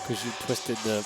because you twisted the...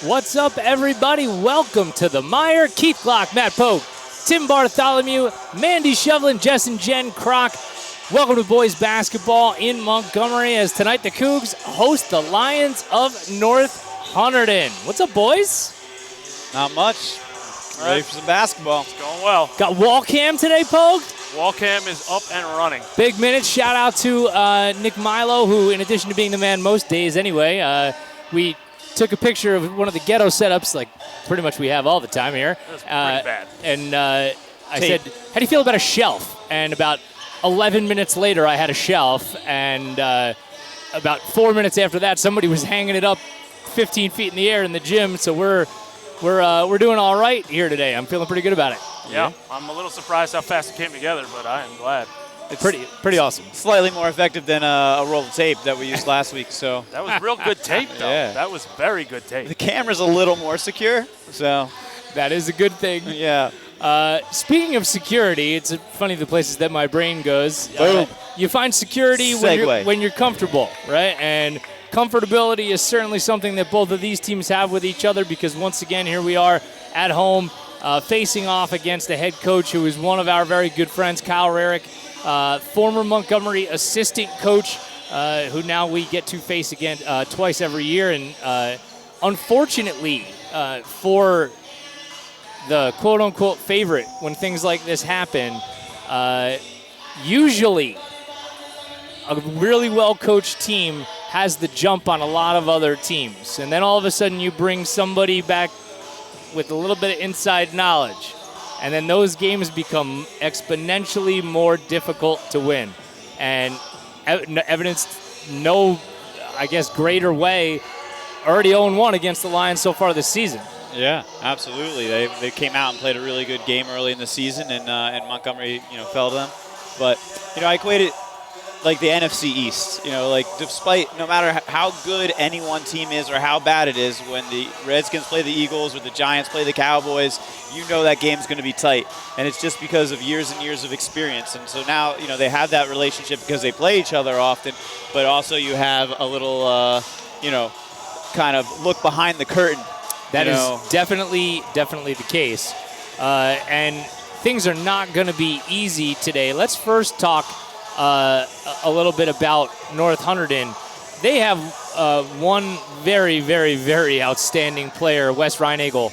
What's up, everybody? Welcome to the Mire. Keith Glock, Matt Pogue, Tim Bartholomew, Mandy Shevlin, Jess and Jen Kroc. Welcome to boys basketball in Montgomery as tonight the Cougs host the Lions of North Hunterdon. What's up, boys? Not much. Ready for some basketball. It's going well. Got wall cam today, Pogue? Wall cam is up and running. Big minutes. Shout out to Nick Milo, who, in addition to being the man most days anyway, we took a picture of one of the ghetto setups, like pretty much we have all the time here. It was pretty bad. And I said, how do you feel about a shelf? And about 11 minutes later, I had a shelf. And about 4 minutes after that, somebody was hanging it up 15 feet in the air in the gym. So we're doing all right here today. I'm feeling pretty good about it. Yeah, I'm a little surprised how fast it came together, but I am glad. It's pretty awesome. Slightly more effective than a roll of tape that we used last week. So that was real good tape, though. Yeah. That was very good tape. The camera's a little more secure, so that is a good thing. Yeah. Speaking of security, it's funny the places that my brain goes. You find security when you're comfortable, right? And comfortability is certainly something that both of these teams have with each other because, once again, here we are at home facing off against a head coach who is one of our very good friends, Kyle Rarick, former Montgomery assistant coach who now we get to face again twice every year. And unfortunately for the quote-unquote favorite, when things like this happen, usually a really well-coached team has the jump on a lot of other teams. And then all of a sudden you bring somebody back with a little bit of inside knowledge. And then those games become exponentially more difficult to win. And evidenced no, I guess, greater way, already 0-1 against the Lions so far this season. Yeah, absolutely. They came out and played a really good game early in the season, and Montgomery, fell to them. But, I equate it like the NFC East. Despite no matter how good any one team is or how bad it is, when the Redskins play the Eagles or the Giants play the Cowboys, that game's going to be tight. And it's just because of years and years of experience. And so now, they have that relationship because they play each other often, but also you have a little, kind of look behind the curtain. That is definitely the case. And things are not going to be easy today. Let's first talk a little bit about North Hunterdon. They have one very, very, very outstanding player, Wes Reinagel.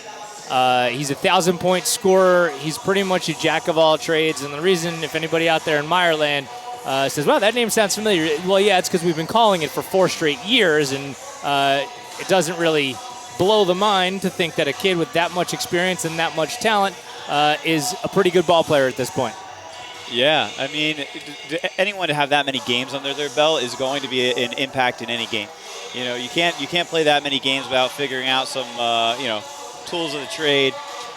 He's a 1,000-point scorer. He's pretty much a jack of all trades. And the reason, if anybody out there in Mireland says, wow, that name sounds familiar. Well, yeah, it's because we've been calling it for 4 straight years. And it doesn't really blow the mind to think that a kid with that much experience and that much talent is a pretty good ball player at this point. Yeah, I mean, anyone to have that many games under their belt is going to be an impact in any game. You can't play that many games without figuring out some tools of the trade.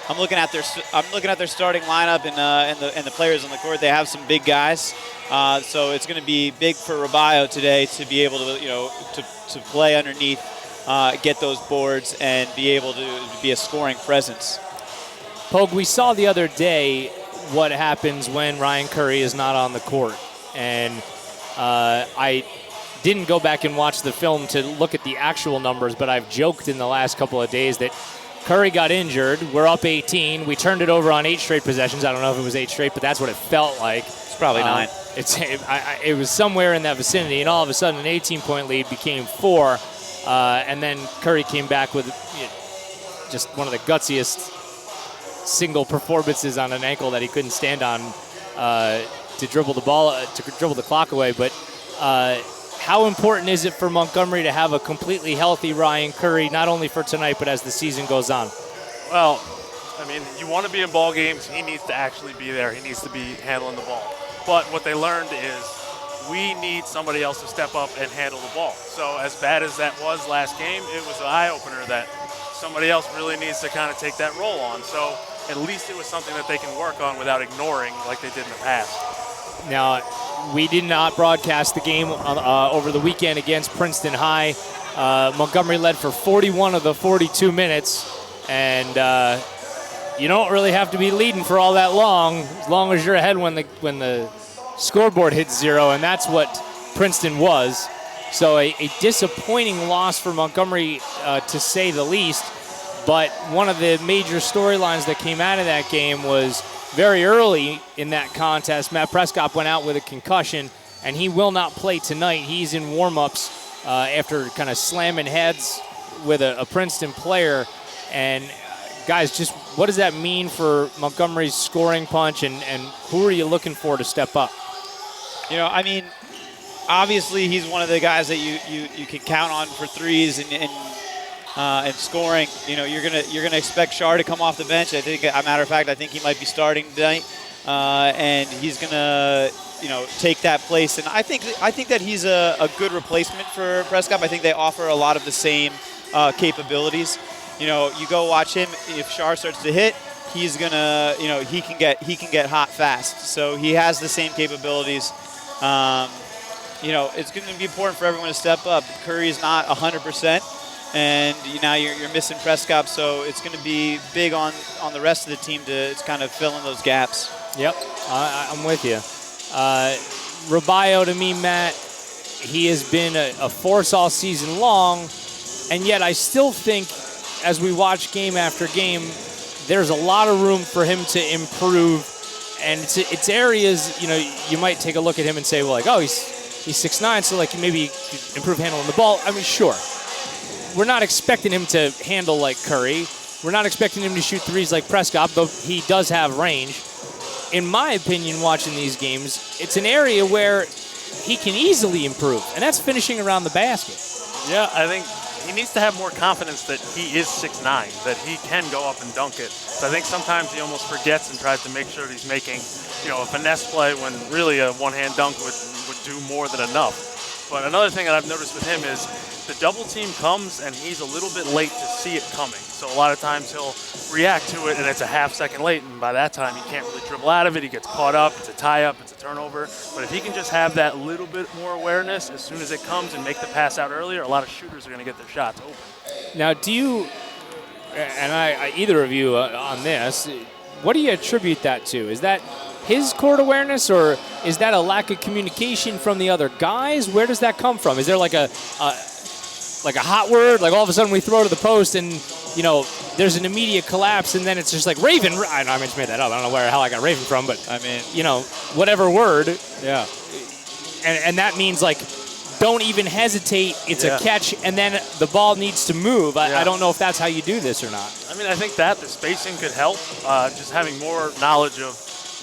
I'm looking at their starting lineup and the players on the court. They have some big guys, so it's going to be big for Rabayo today to be able to to play underneath, get those boards, and be able to be a scoring presence. Pogue, we saw the other day what happens when Ryan Curry is not on the court. And I didn't go back and watch the film to look at the actual numbers, but I've joked in the last couple of days that Curry got injured. We're up 18. We turned it over on 8 straight possessions. I don't know if it was 8 straight, but that's what it felt like. It's probably 9. It was somewhere in that vicinity, and all of a sudden an 18-point lead became 4. And then Curry came back with just one of the gutsiest single performances on an ankle that he couldn't stand on to dribble the ball, to dribble the clock away. But how important is it for Montgomery to have a completely healthy Ryan Curry, not only for tonight, but as the season goes on? Well, I mean, you want to be in ball games. He needs to actually be there. He needs to be handling the ball. But what they learned is we need somebody else to step up and handle the ball. So as bad as that was last game, it was an eye-opener that somebody else really needs to kind of take that role on. So at least it was something that they can work on without ignoring like they did in the past. Now, we did not broadcast the game over the weekend against Princeton High. Montgomery led for 41 of the 42 minutes, and you don't really have to be leading for all that long, as long as you're ahead when the scoreboard hits 0, and that's what Princeton was. So a disappointing loss for Montgomery, to say the least. But one of the major storylines that came out of that game was very early in that contest, Matt Prescott went out with a concussion, and he will not play tonight. He's in warm-ups after kind of slamming heads with a Princeton player. And guys, just what does that mean for Montgomery's scoring punch, and who are you looking for to step up? You know, I mean, obviously he's one of the guys that you can count on for threes and scoring. You know, you're gonna expect Shar to come off the bench. I think, as a matter of fact, I think he might be starting tonight, and he's gonna take that place. And I think that he's a good replacement for Prescott. I think they offer a lot of the same capabilities. You know, you go watch him. If Shar starts to hit, he's gonna, he can get hot fast. So he has the same capabilities. It's going to be important for everyone to step up. Curry's not 100%, and now you're missing Prescott, so it's going to be big on the rest of the team to kind of fill in those gaps. Yep, I'm with you. Rubio, to me, Matt, he has been a force all season long, and yet I still think, as we watch game after game, there's a lot of room for him to improve. And it's areas, you might take a look at him and say, well, like, oh, he's 6'9", so like maybe improve handling the ball. I mean, sure. We're not expecting him to handle like Curry. We're not expecting him to shoot threes like Prescott, but he does have range. In my opinion, watching these games, it's an area where he can easily improve, and that's finishing around the basket. Yeah, I think he needs to have more confidence that he is 6'9", that he can go up and dunk it. So I think sometimes he almost forgets and tries to make sure that he's making, a finesse play when really a one-hand dunk would do more than enough. But another thing that I've noticed with him is the double team comes and he's a little bit late to see it coming. So a lot of times he'll react to it and it's a half second late, and by that time he can't really dribble out of it. He gets caught up, it's a tie-up, it's a turnover. But if he can just have that little bit more awareness as soon as it comes and make the pass out earlier, a lot of shooters are going to get their shots open. Now, do you, and I either of you on this, what do you attribute that to? Is that his court awareness, or is that a lack of communication from the other guys? Where does that come from? Is there like a hot word, like all of a sudden we throw to the post and, there's an immediate collapse, and then it's just like Raven. I just made that up. I don't know where the hell I got Raven from, but, I mean, whatever word. Yeah. And that means, like, don't even hesitate. It's a catch, and then the ball needs to move. I don't know if that's how you do this or not. I mean, I think that the spacing could help, just having more knowledge of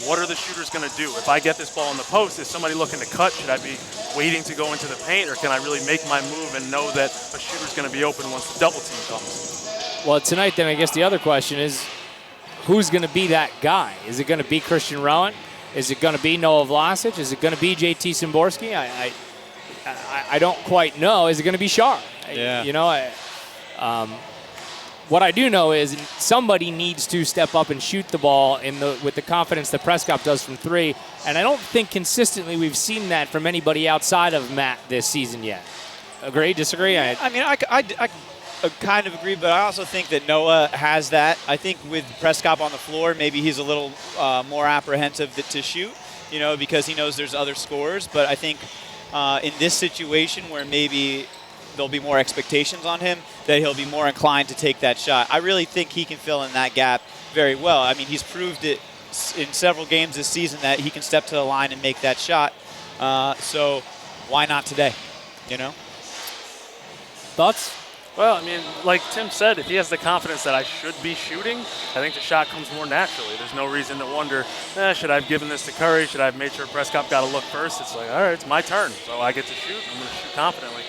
what are the shooters going to do. If I get this ball in the post, is somebody looking to cut? Should I be waiting to go into the paint, or can I really make my move and know that a shooter's going to be open once the double team comes? Well, tonight, then, I guess the other question is, who's going to be that guy? Is it going to be Christian Rowan? Is it going to be Noah Vlasic? Is it going to be JT Szymborski? I don't quite know. Is it going to be Shar? Yeah. What I do know is somebody needs to step up and shoot the ball with the confidence that Prescott does from three. And I don't think consistently we've seen that from anybody outside of Matt this season yet. Agree? Disagree? I kind of agree, but I also think that Noah has that. I think with Prescott on the floor, maybe he's a little more apprehensive to shoot, because he knows there's other scorers. But I think in this situation where maybe there'll be more expectations on him, that he'll be more inclined to take that shot. I really think he can fill in that gap very well. I mean, he's proved it in several games this season that he can step to the line and make that shot. So why not today, Thoughts? Well, I mean, like Tim said, if he has the confidence that I should be shooting, I think the shot comes more naturally. There's no reason to wonder, should I have given this to Curry? Should I have made sure Prescott got to look first? It's like, all right, it's my turn, so I get to shoot. I'm going to shoot confidently.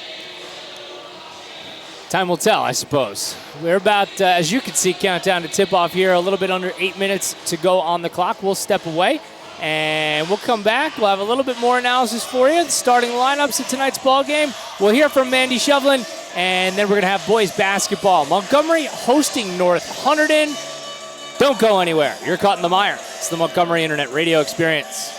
Time will tell, I suppose. We're about, as you can see, countdown to tip-off here. A little bit under 8 minutes to go on the clock. We'll step away, and we'll come back. We'll have a little bit more analysis for you. Starting lineups of tonight's ball game. We'll hear from Mandy Shovlin, and then we're going to have boys basketball. Montgomery hosting North Hunterdon. Don't go anywhere. You're caught in the mire. It's the Montgomery Internet Radio Experience.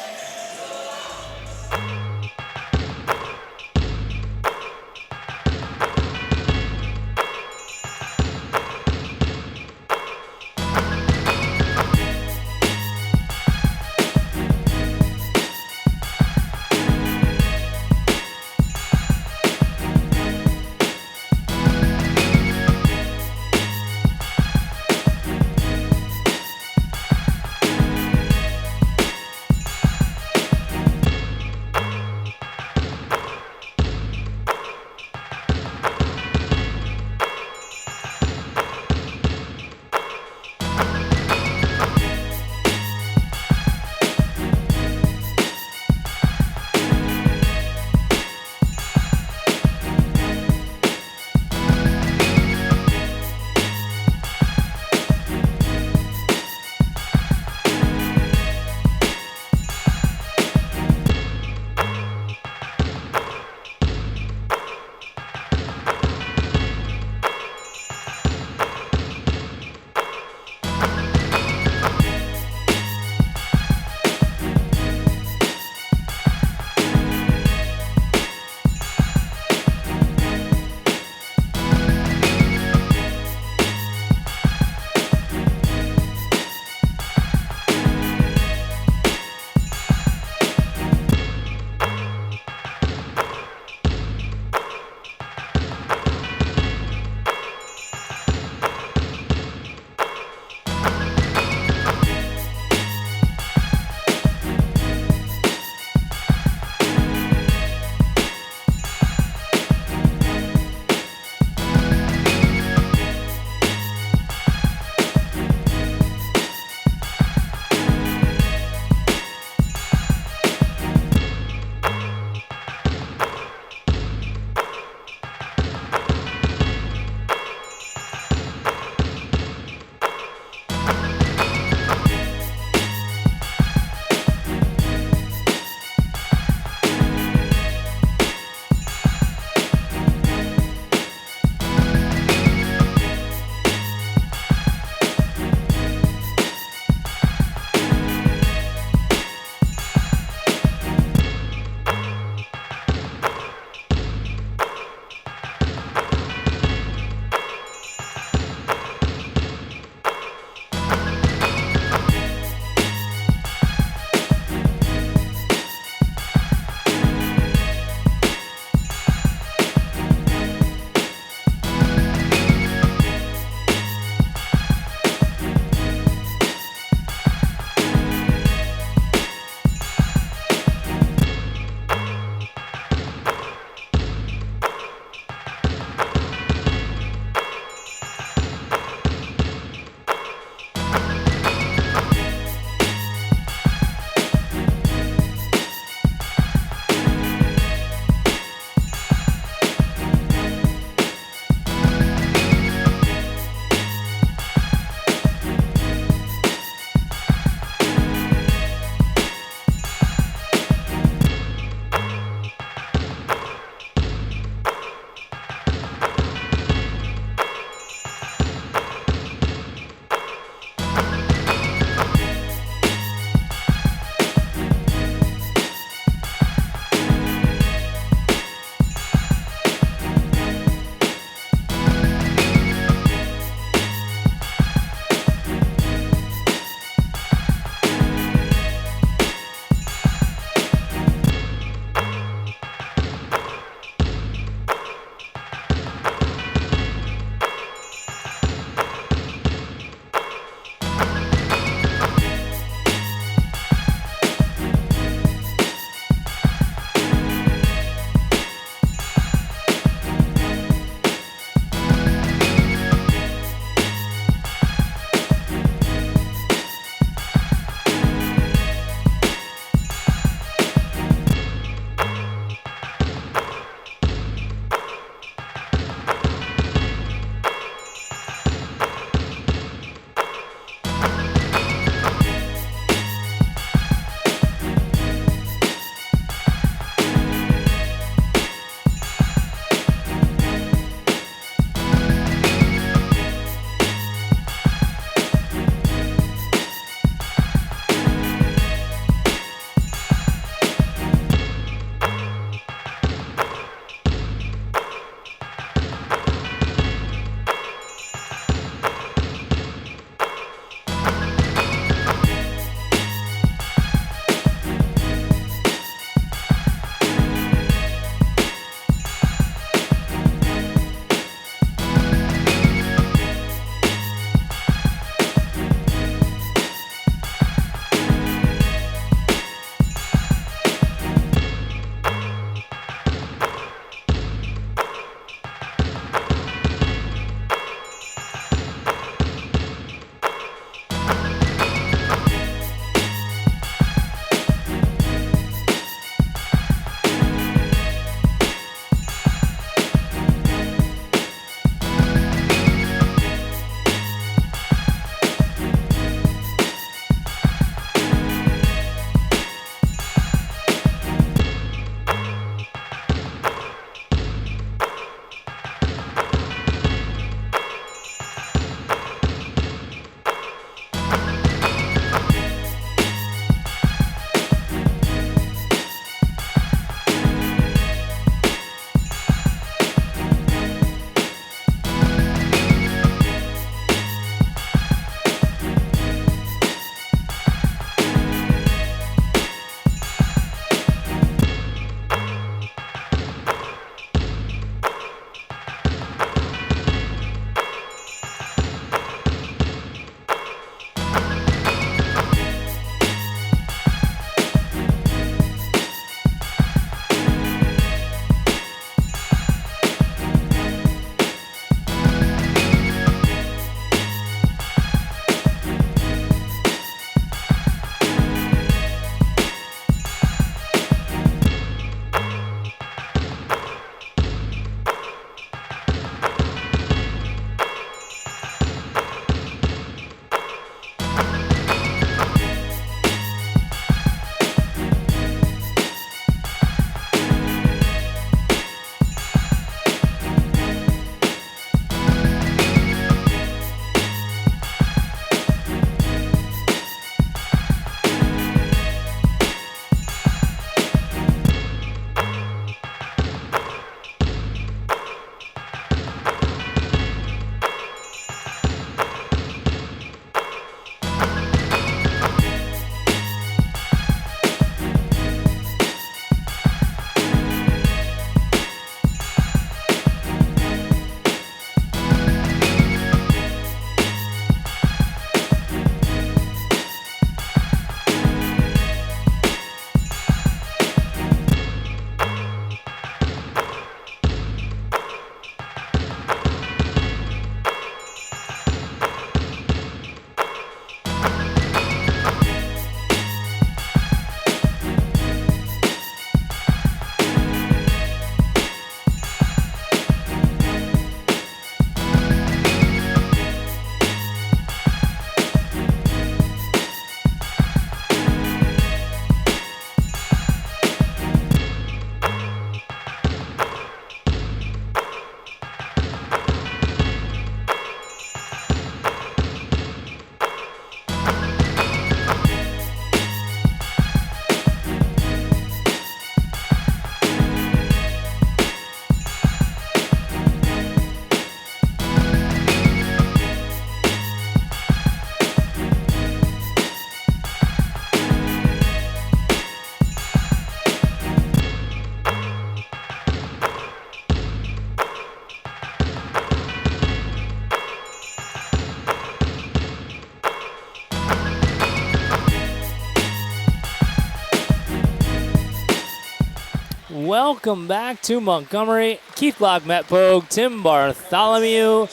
welcome back to Montgomery. Keith Glock, Matt Pogue, Tim Bartholomew,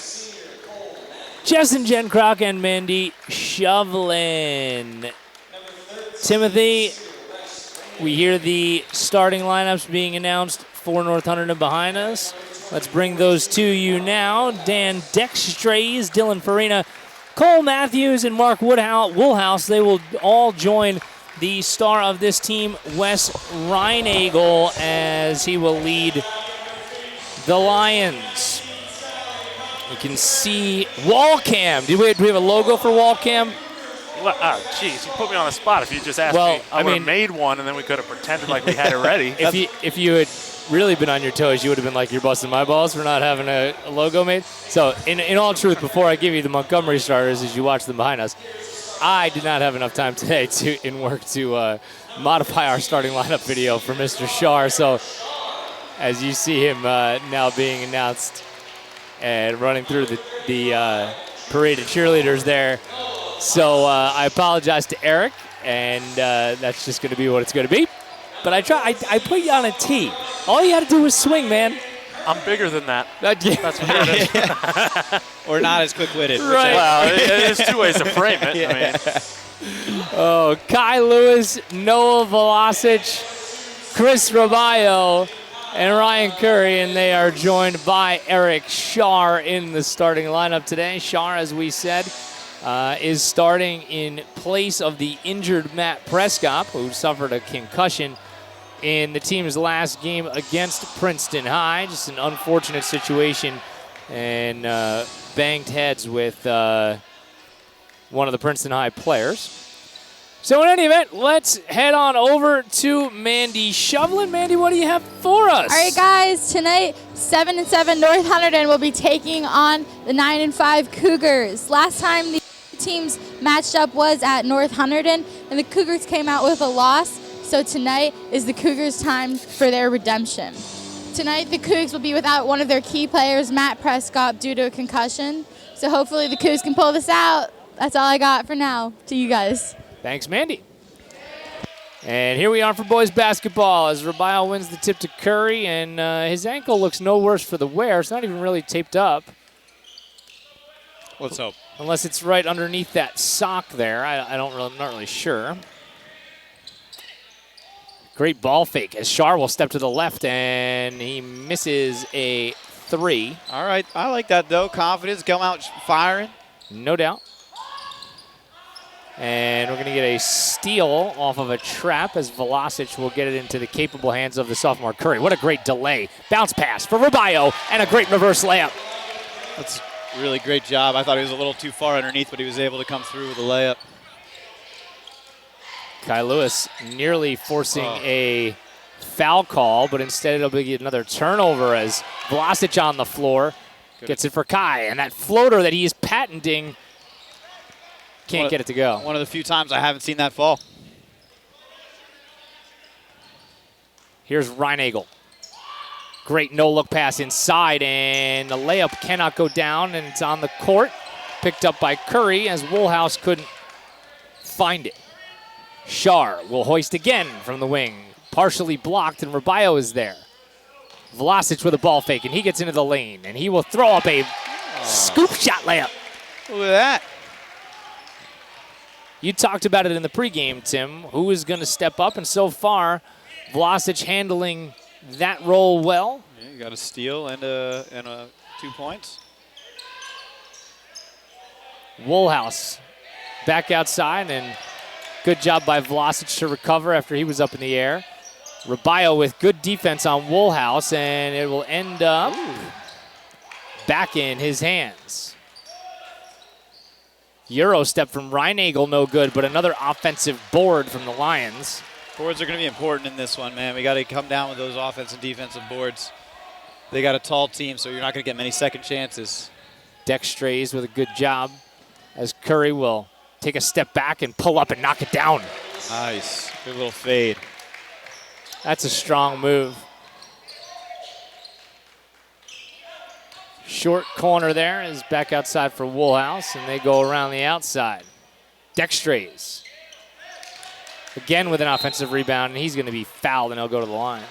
Justin Jen Kroc, and Mandy Shovlin. Timothy, we hear the starting lineups being announced for North Hunterdon behind us. Let's bring those to you now. Dan Dextrays, Dylan Farina, Cole Matthews, and Mark Woolhouse. They will all join the star of this team, Wes Reinagel, as he will lead the Lions. You can see Wallcam. Do we have a logo for Wallcam? Well, jeez, you put me on the spot. If you just asked me, I would have made one, and then we could have pretended like we had it ready. If you had really been on your toes, you would have been like, you're busting my balls for not having a logo made. So in all truth, before I give you the Montgomery starters as you watch them behind us, I did not have enough time today to modify our starting lineup video for Mr. Shar. So as you see him now being announced and running through the parade of cheerleaders there. So I apologize to Eric, and that's just going to be what it's going to be. But I put you on a tee. All you had to do was swing, man. I'm bigger than that. That's what it is. Or not as quick-witted. Right. Well, there's two ways to frame it. Yeah. I mean, Oh, Kai Lewis, Noah Velocic, Chris Robayo, and Ryan Curry, and they are joined by Eric Shar in the starting lineup today. Shar, as we said, is starting in place of the injured Matt Prescott, who suffered a concussion in the team's last game against Princeton High. Just an unfortunate situation, and banged heads with one of the Princeton High players. So in any event, let's head on over to Mandy Shovlin. Mandy, what do you have for us? All right, guys. Tonight, 7-7 North Hunterdon will be taking on the 9-5 Cougars. Last time the teams matched up was at North Hunterdon, and the Cougars came out with a loss. So tonight is the Cougars' time for their redemption. Tonight, the Cougs will be without one of their key players, Matt Prescott, due to a concussion. So hopefully the Cougs can pull this out. That's all I got for now to you guys. Thanks, Mandy. And here we are for boys basketball as Robayo wins the tip to Curry, and his ankle looks no worse for the wear. It's not even really taped up. Let's hope. Unless it's right underneath that sock there. I'm not really sure. Great ball fake as Shar will step to the left, and he misses a three. All right, I like that, though. Confidence, come out firing. No doubt. And we're going to get a steal off of a trap as Velocic will get it into the capable hands of the sophomore Curry. What a great delay. Bounce pass for Robayo, and a great reverse layup. That's a really great job. I thought he was a little too far underneath, but he was able to come through with a layup. Kai Lewis nearly forcing a foul call, but instead it'll be another turnover as Velocic on the floor gets it for Kai. And that floater that he is patenting can't get it to go. One of the few times I haven't seen that fall. Here's Reinagel. Great no-look pass inside, and the layup cannot go down, and it's on the court. Picked up by Curry as Woolhouse couldn't find it. Shar will hoist again from the wing. Partially blocked, and Robayo is there. Velocic with a ball fake, and he gets into the lane, and he will throw up a scoop shot layup. Look at that. You talked about it in the pregame, Tim. Who is going to step up? And so far, Velocic handling that role well. Yeah, you got a steal and a 2 points. Woolhouse back outside, and good job by Velocic to recover after he was up in the air. Robayo with good defense on Woolhouse, and it will end up back in his hands. Euro step from Reinagel, no good, but another offensive board from the Lions. Boards are going to be important in this one, man. We got to come down with those offensive and defensive boards. They got a tall team, so you're not going to get many second chances. Dextrays with a good job as Curry will take a step back and pull up and knock it down. Nice. Good little fade. That's a strong move. Short corner there is back outside for Woolhouse, and they go around the outside. Dextrays. Again with an offensive rebound, and he's going to be fouled, and he'll go to the line.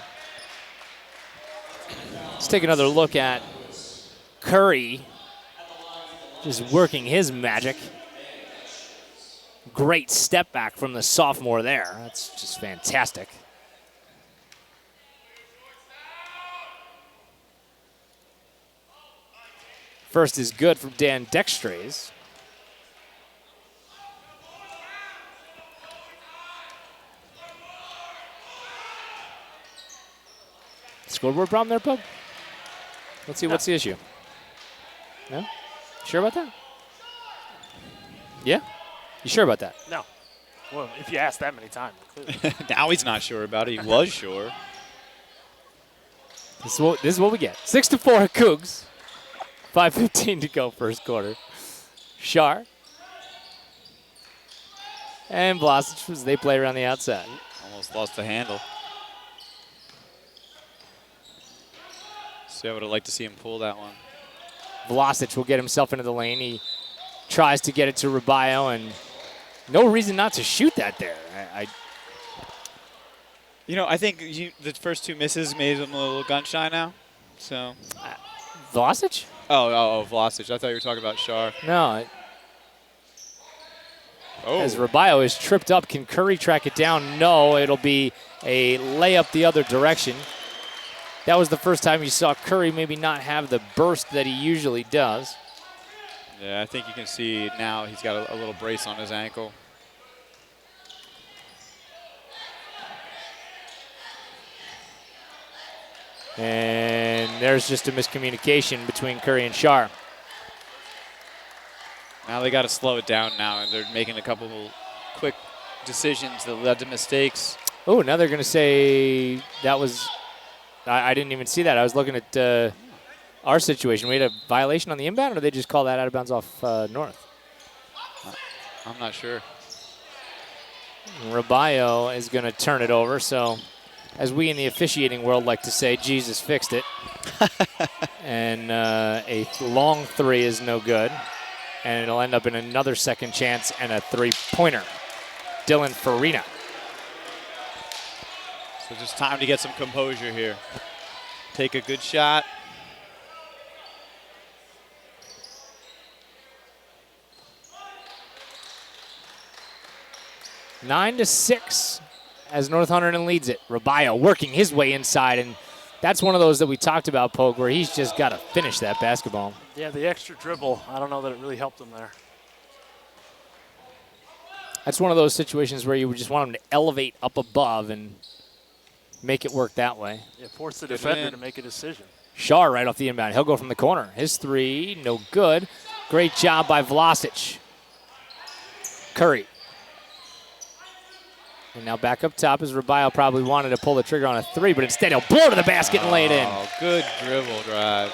Let's take another look at Curry just working his magic. Great step back from the sophomore there. That's just fantastic. First is good from Dan Dextrays. Scoreboard problem there, Pub? Let's see, what's the issue? No? Sure about that? Yeah? You sure about that? No. Well, if you ask that many times, clearly. Now he's not sure about it. He was sure. This is what we get. 6-4 Cougs. 5:15 to go first quarter. Shar. And Vlasic as they play around the outside. Almost lost the handle. So I would have liked to see him pull that one. Vlasic will get himself into the lane. He tries to get it to Rubio, and no reason not to shoot that there. I think the first two misses made him a little gun shy now. So. Vlasic? Oh, Vlasic. I thought you were talking about Shar. No. Oh. As Rubio is tripped up, can Curry track it down? No, it'll be a layup the other direction. That was the first time you saw Curry maybe not have the burst that he usually does. Yeah, I think you can see now he's got a little brace on his ankle. And there's just a miscommunication between Curry and Shar. Now they got to slow it down now, and they're making a couple of quick decisions that led to mistakes. Oh, now they're going to say that was – I didn't even see that. I was looking at our situation. We had a violation on the inbound, or did they just call that out of bounds off North? I'm not sure. Rubio is going to turn it over, so as we in the officiating world like to say, Jesus fixed it. And a long three is no good. And it'll end up in another second chance and a three-pointer. Dylan Farina. So just time to get some composure here. Take a good shot. Nine to 6 as North Hunterdon leads it. Rubio working his way inside, and that's one of those that we talked about, Pogue, where he's just got to finish that basketball. Yeah, the extra dribble, I don't know that it really helped him there. That's one of those situations where you would just want him to elevate up above and make it work that way. Yeah, force the defender to make a decision. Shar right off the inbound. He'll go from the corner. His three, no good. Great job by Vlasic. Curry. And now back up top as Rubio probably wanted to pull the trigger on a three, but instead he'll blow to the basket and lay it in. Oh, good dribble drive.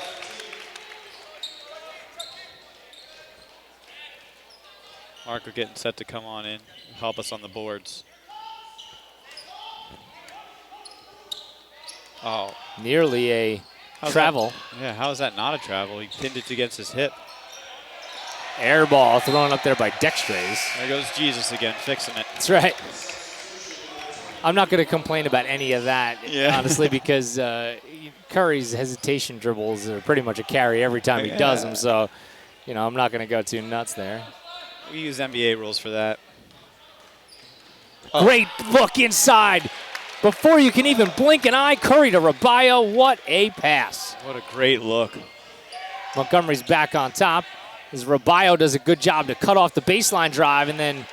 Marker getting set to come on in, help us on the boards. Oh. Nearly a travel. Yeah, how is that not a travel? He pinned it against his hip. Air ball thrown up there by Dextrays. There goes Jesus again, fixing it. That's right. I'm not going to complain about any of that, honestly, because Curry's hesitation dribbles are pretty much a carry every time he does them. So, I'm not going to go too nuts there. We use NBA rules for that. Oh. Great look inside. Before you can even blink an eye, Curry to Rubio. What a pass. What a great look. Montgomery's back on top as Rubio does a good job to cut off the baseline drive and then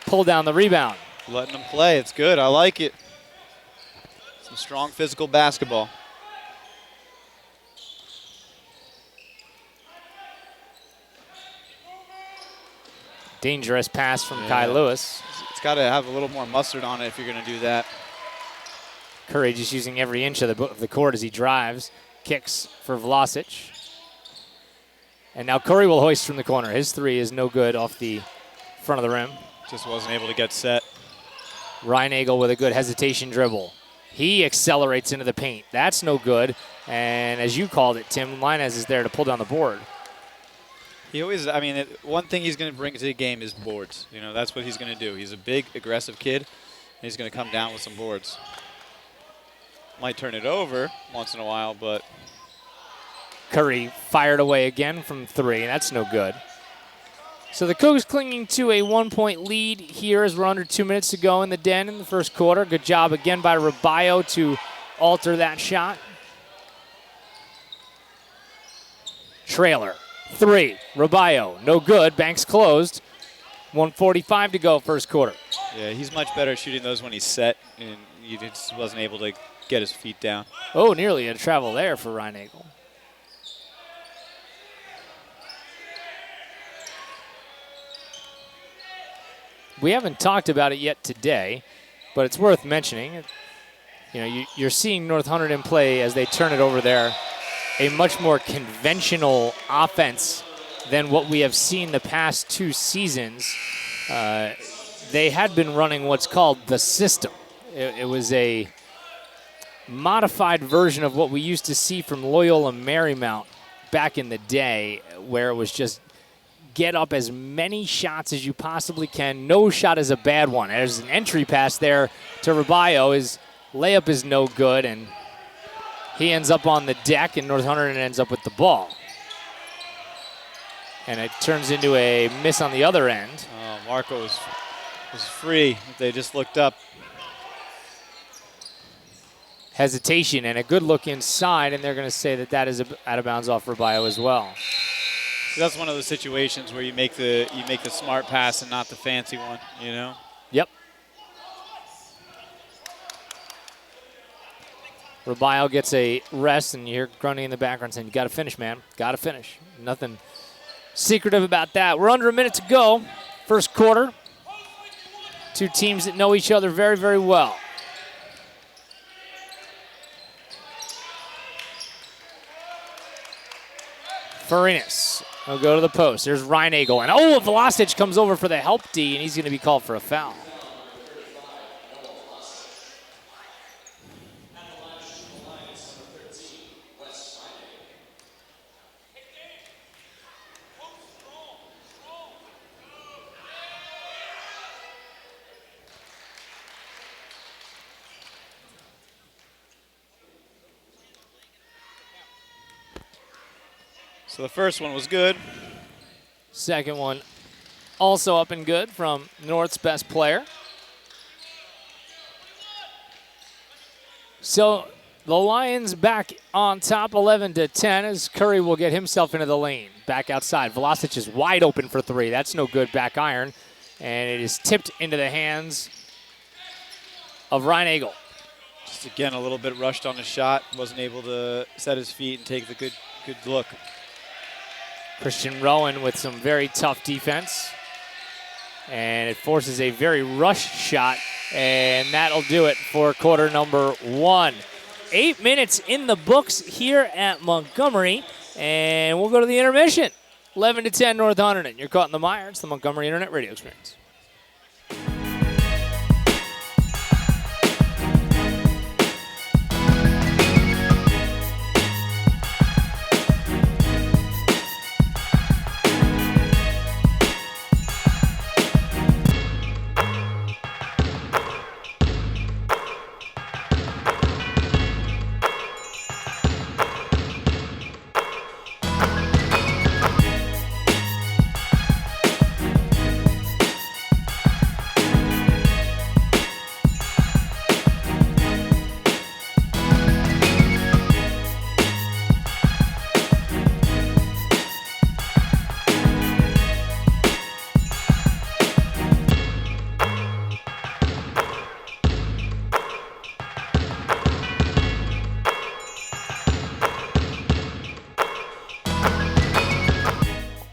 pull down the rebound. Letting them play. It's good. I like it. Some strong physical basketball. Dangerous pass from Kai Lewis. It's got to have a little more mustard on it if you're going to do that. Curry just using every inch of the court as he drives. Kicks for Vlasic. And now Curry will hoist from the corner. His three is no good off the front of the rim. Just wasn't able to get set. Reinagel with a good hesitation dribble. He accelerates into the paint. That's no good. And as you called it, Tim, Linez is there to pull down the board. He always, one thing he's going to bring to the game is boards. That's what he's going to do. He's a big, aggressive kid, and he's going to come down with some boards. might turn it over once in a while, but Curry fired away again from 3. That's no good. So the Cougs clinging to a 1-point lead here as we're under 2 minutes to go in the Den in the first quarter. Good job again by Rubio to alter that shot. Trailer, 3. Rubio, no good. Banks closed. 1:45 to go first quarter. yeah, he's much better at shooting those when he's set, and he just wasn't able to get his feet down. Oh, nearly a travel there for Reinagel. We haven't talked about it yet today, but it's worth mentioning. You know, you're seeing North Hunterdon play as they turn it over there, a much more conventional offense than what we have seen the past 2 seasons. They had been running what's called the system. It was a modified version of what we used to see from Loyola Marymount back in the day, where it was just get up as many shots as you possibly can. No shot is a bad one. There's an entry pass there to Rubio. His layup is no good, and he ends up on the deck, and North Hunterdon ends up with the ball. And it turns into a miss on the other end. Oh, Marco was free. They just looked up. Hesitation and a good look inside, and they're going to say that that is out of bounds off Rubio as well. So that's one of those situations where you make the smart pass and not the fancy one, you know? Yep. Rubio gets a rest, and you hear grunting in the background saying, you got to finish, man. Got to finish. Nothing secretive about that. We're under a minute to go. First quarter. 2 teams that know each other very, very well. Farinas will go to the post. There's Reinagel. And Velocic comes over for the help D, and he's going to be called for a foul. So the first one was good. Second one also up and good from North's best player. So the Lions back on top 11-10 as Curry will get himself into the lane. Back outside. Velocic is wide open for 3. That's no good. Back iron. And it is tipped into the hands of Reinagel. Just again a little bit rushed on the shot. Wasn't able to set his feet and take the good look. Christian Rowan with some very tough defense. And it forces a very rushed shot. And that'll do it for quarter number 1. 8 minutes in the books here at Montgomery. And we'll go to the intermission. 11-10 North Hunterdon. You're caught in the mire. It's the Montgomery Internet Radio Experience.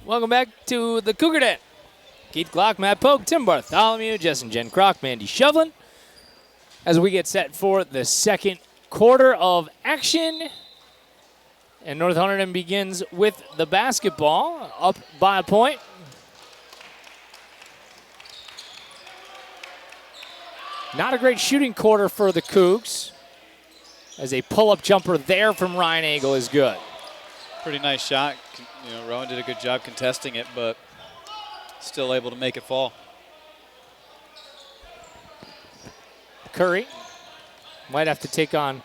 Welcome back to the Cougar Den. Keith Glock, Matt Pogue, Tim Bartholomew, Jess and Jen Kroc, Mandy Shovlin. As we get set for the second quarter of action. And North Hunterdon begins with the basketball, up by a point. Not a great shooting quarter for the Cougs, as a pull-up jumper there from Reinagel is good. Pretty nice shot. You know, Rowan did a good job contesting it, but still able to make it fall. Curry might have to take on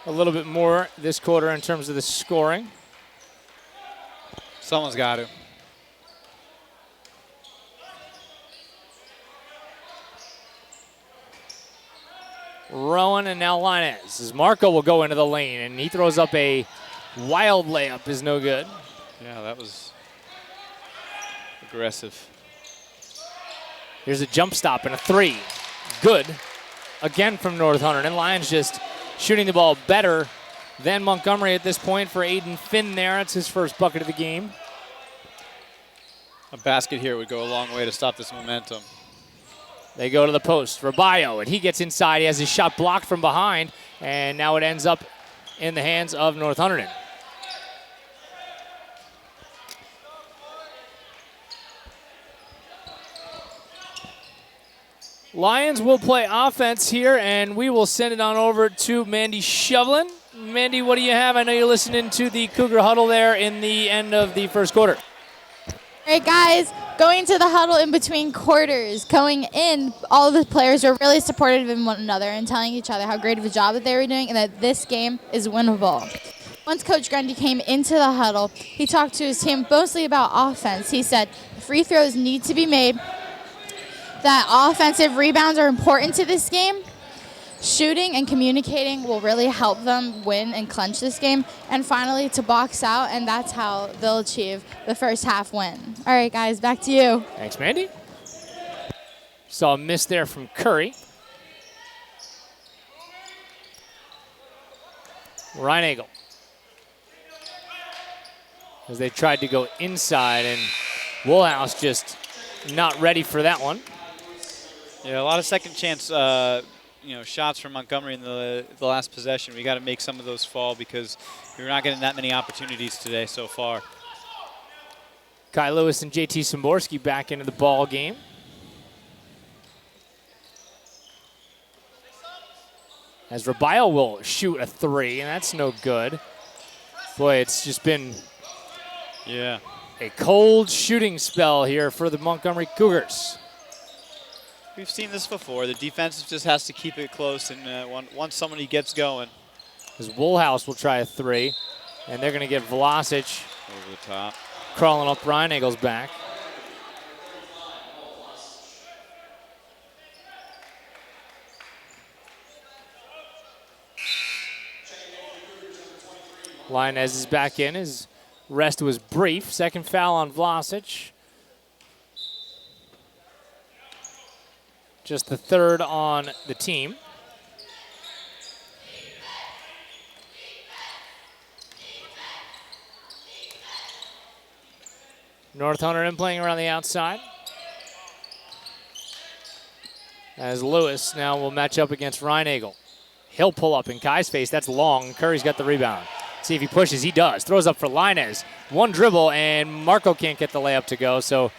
a little bit more this quarter in terms of the scoring. Someone's got to. Rowan and now Linez. As Marco will go into the lane, and he throws up a wild layup, is no good. Yeah, that was aggressive. Here's a jump stop and a three. Good. Again from North Hunterdon. Lions just shooting the ball better than Montgomery at this point for Aiden Finn there. It's his first bucket of the game. A basket here would go a long way to stop this momentum. They go to the post. Rabayo, and he gets inside. He has his shot blocked from behind, and now it ends up in the hands of North Hunterdon. Lions will play offense here, and we will send it on over to Mandy Shovlin. Mandy, what do you have? I know you're listening to the Cougar huddle there in the end of the first quarter. All right, guys, going to the huddle in between quarters. Going in, all of the players were really supportive of one another and telling each other how great of a job that they were doing and that this game is winnable. Once Coach Grundy came into the huddle, he talked to his team mostly about offense. He said free throws need to be made, that offensive rebounds are important to this game. Shooting and communicating will really help them win and clinch this game. And finally, to box out, and that's how they'll achieve the first half win. All right, guys, back to you. Thanks, Mandy. Saw a miss there from Curry. Reinagel. As they tried to go inside, and Woolhouse just not ready for that one. Yeah, a lot of second chance shots from Montgomery in the last possession. We got to make some of those fall because we're not getting that many opportunities today so far. Kai Lewis and JT Szymborski back into the ball game. As Rabayo will shoot a three, and that's no good. Boy, it's just been a cold shooting spell here for the Montgomery Cougars. We've seen this before. The defense just has to keep it close, and once somebody gets going. As Woolhouse will try a three, and they're going to get Vlasic over the top, crawling up Reinegel's back. Linez is back in. His rest was brief. Second foul on Vlasic. Just the third on the team. North Hunterdon playing around the outside. As Lewis now will match up against Reinagel. He'll pull up in Kai's face. That's long. Curry's got the rebound. See if he pushes. He does. Throws up for Linez. One dribble, and Marco can't get the layup to go, so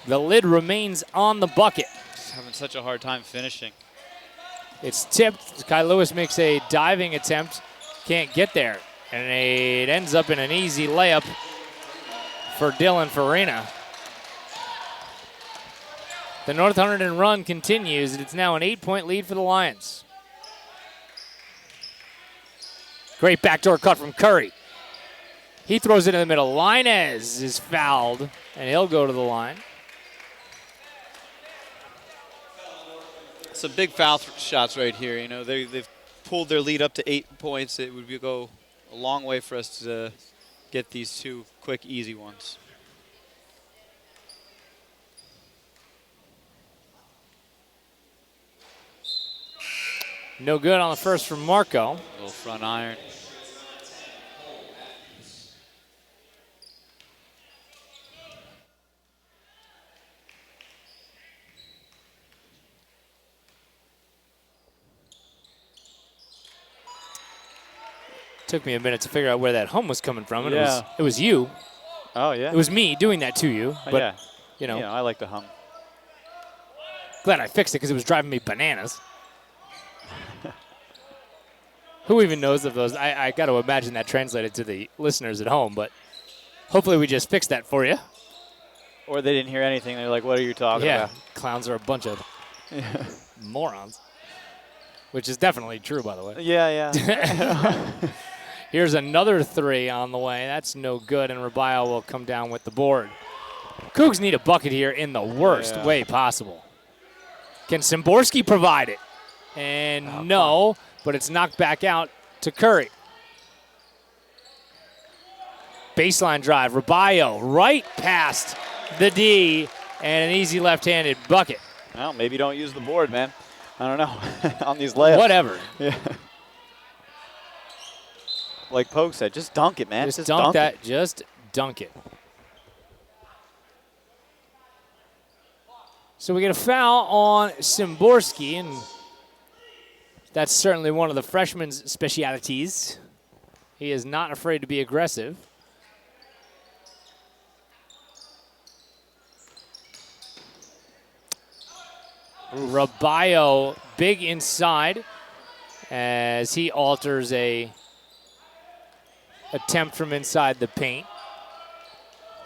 the lid remains on the bucket. Having such a hard time finishing. It's tipped. Kai Lewis makes a diving attempt. Can't get there. And it ends up in an easy layup for Dylan Farina. The North Hunterdon run continues, and it's now an 8-point lead for the Lions. Great backdoor cut from Curry. He throws it in the middle. Linez is fouled, and he'll go to the line. Some big foul shots right here. You know, they've pulled their lead up to 8 points. It would go a long way for us to get these two quick, easy ones. No good on the first from Marco. A little front iron. Took me a minute to figure out where that hum was coming from. And it was you. Oh, yeah. It was me doing that to you. But, you know. Yeah, I like the hum. Glad I fixed it because it was driving me bananas. Who even knows of those? I got to imagine that translated to the listeners at home, but hopefully we just fixed that for you. Or they didn't hear anything. They're like, what are you talking about? Clowns are a bunch of morons. which is definitely true, by the way. Yeah. Here's another 3 on the way. That's no good, and Rubio will come down with the board. Cougs need a bucket here in the worst way possible. Can Szymborski provide it? And no, but it's knocked back out to Curry. Baseline drive, Rubio right past the D, and an easy left-handed bucket. Well, maybe don't use the board, man. I don't know. On these layups. Whatever. Yeah. Like Pogue said, just dunk it, man. Just dunk that. Just dunk it. So we get a foul on Szymborski, and that's certainly one of the freshman's specialities. He is not afraid to be aggressive. Rubio big inside as he alters a attempt from inside the paint.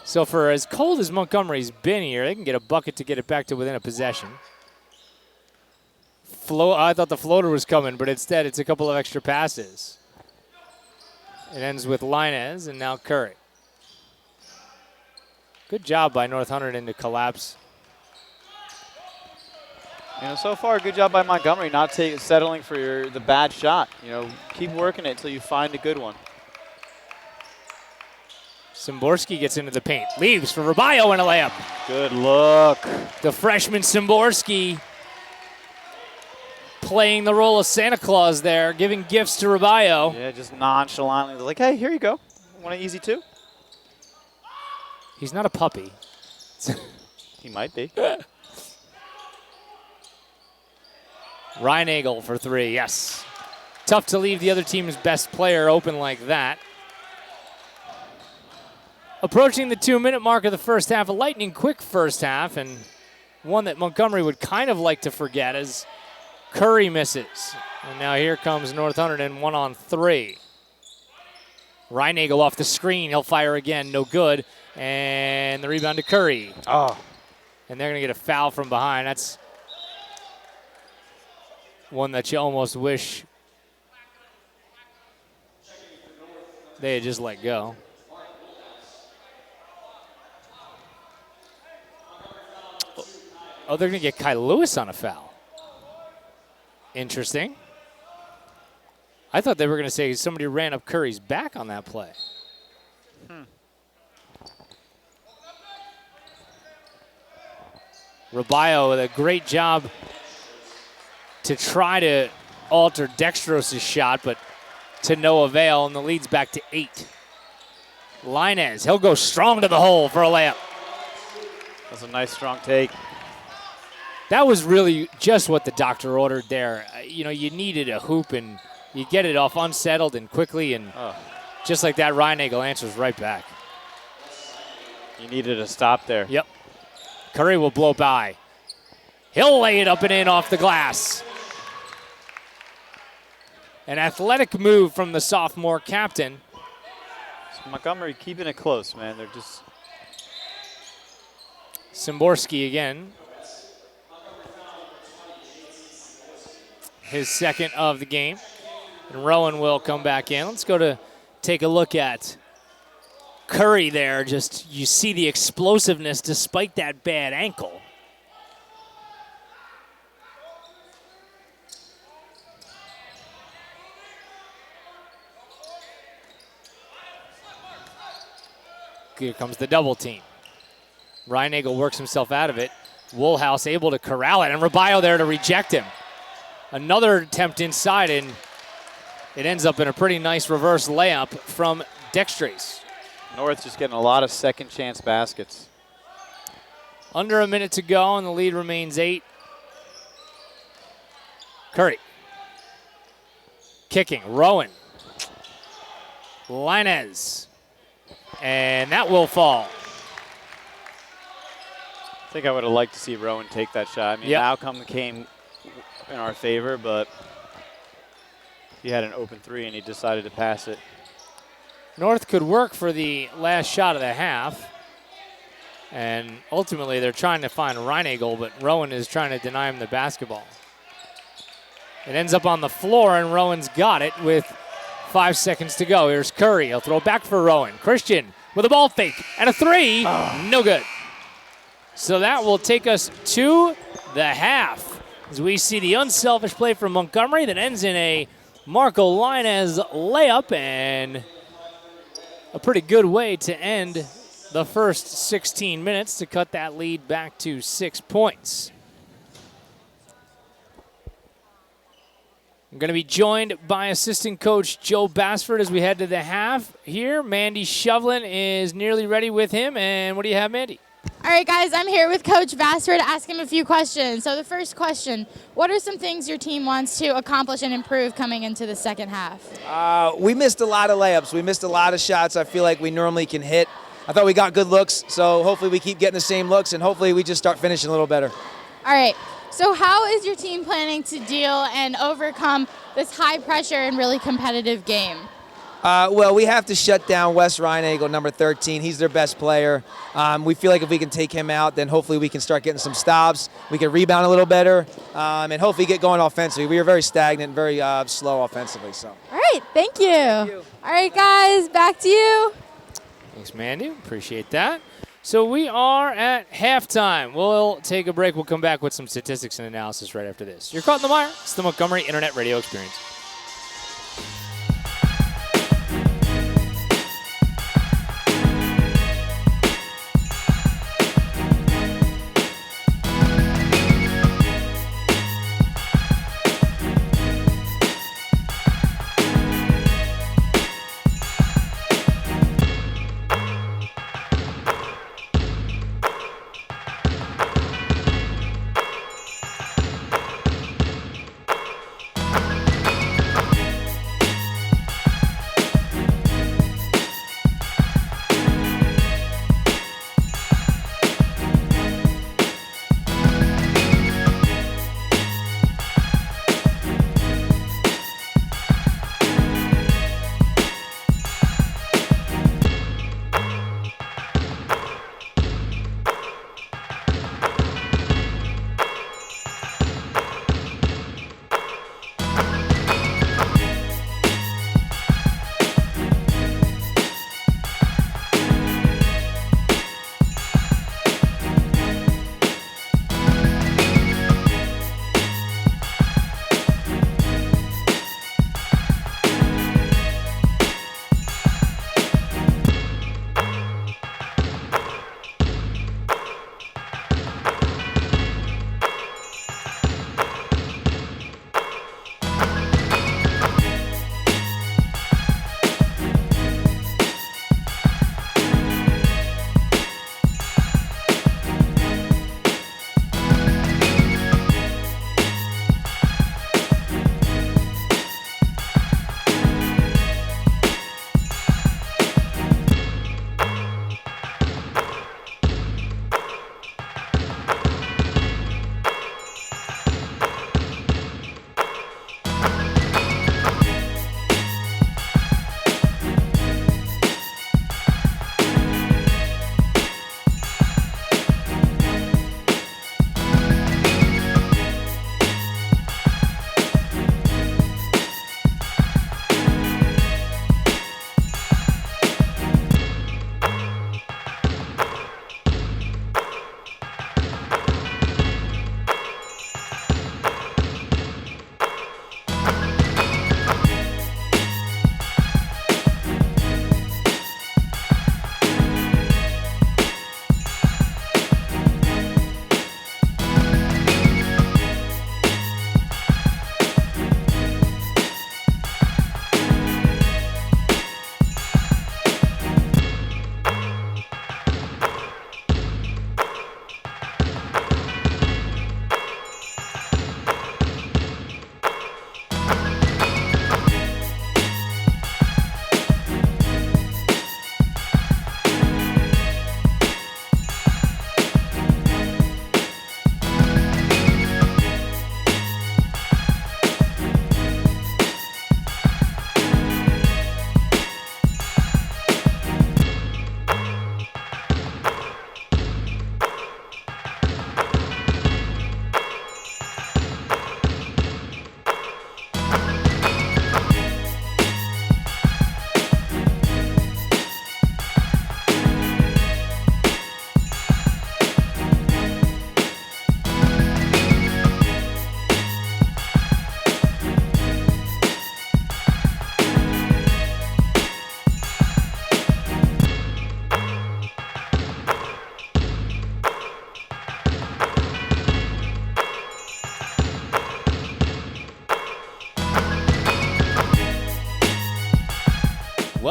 So for as cold as Montgomery's been here, they can get a bucket to get it back to within a possession. I thought the floater was coming, but instead it's a couple of extra passes. It ends with Linez and now Curry. Good job by North Hunterdon to collapse. So far, good job by Montgomery not settling for the bad shot. Keep working it until you find a good one. Szymborski gets into the paint. Leaves for Rubio and a layup. Good look. The freshman Szymborski playing the role of Santa Claus there, giving gifts to Rubio. Yeah, just nonchalantly. Like, hey, here you go. Want an easy 2? He's not a puppy. He might be. Reinagel for 3, yes. Tough to leave the other team's best player open like that. Approaching the 2-minute mark of the first half, a lightning quick first half, and one that Montgomery would kind of like to forget as Curry misses. And now here comes North Hunterdon 1-on-3. Reinagel off the screen, he'll fire again, no good. And the rebound to Curry. Oh. And they're gonna get a foul from behind. That's one that you almost wish they had just let go. Oh, they're going to get Kai Lewis on a foul. Interesting. I thought they were going to say somebody ran up Curry's back on that play. Rubio with a great job to try to alter Dextros's shot, but to no avail, and the lead's back to 8. Linez, he'll go strong to the hole for a layup. That's a nice, strong take. That was really just what the doctor ordered there. You needed a hoop, and you get it off unsettled and quickly, and just like that, Reinagel answers right back. You needed a stop there. Yep. Curry will blow by. He'll lay it up and in off the glass. An athletic move from the sophomore captain. So Montgomery keeping it close, man. They're just... Szymborski again. His second of the game. And Rowan will come back in. Let's go to take a look at Curry there. Just, you see the explosiveness despite that bad ankle. Here comes the double team. Reinagel works himself out of it. Woolhouse able to corral it, and Rubio there to reject him. Another attempt inside, and it ends up in a pretty nice reverse layup from Dextres. North just getting a lot of second chance baskets. Under a minute to go, and the lead remains 8. Curry. Kicking, Rowan. Linez. And that will fall. I think I would have liked to see Rowan take that shot. I mean, the outcome came in our favor, but he had an open 3 and he decided to pass it. North could work for the last shot of the half. And ultimately, they're trying to find Reinagel, but Rowan is trying to deny him the basketball. It ends up on the floor, and Rowan's got it with 5 seconds to go. Here's Curry. He'll throw back for Rowan. Christian with a ball fake and a three. No good. So that will take us to the half as we see the unselfish play from Montgomery that ends in a Marco Linez layup, and a pretty good way to end the first 16 minutes to cut that lead back to 6 points. I'm going to be joined by assistant coach Joe Bassford as we head to the half here. Mandy Shovlin is nearly ready with him. And what do you have, Mandy? All right, guys, I'm here with Coach Bassford to ask him a few questions. So the first question, what are some things your team wants to accomplish and improve coming into the second half? We missed a lot of layups. We missed a lot of shots I feel like we normally can hit. I thought we got good looks, so hopefully we keep getting the same looks, and hopefully we just start finishing a little better. All right. So how is your team planning to deal and overcome this high pressure and really competitive game? Well, we have to shut down Wes Reinagel, number 13. He's their best player. We feel like if we can take him out, then hopefully we can start getting some stops. We can rebound a little better, and hopefully get going offensively. We were very stagnant, very slow offensively. So. All right, thank you. All right, guys, back to you. Thanks, Mandy. Appreciate that. So we are at halftime. We'll take a break. We'll come back with some statistics and analysis right after this. You're caught in the mire. It's the Montgomery Internet Radio Experience.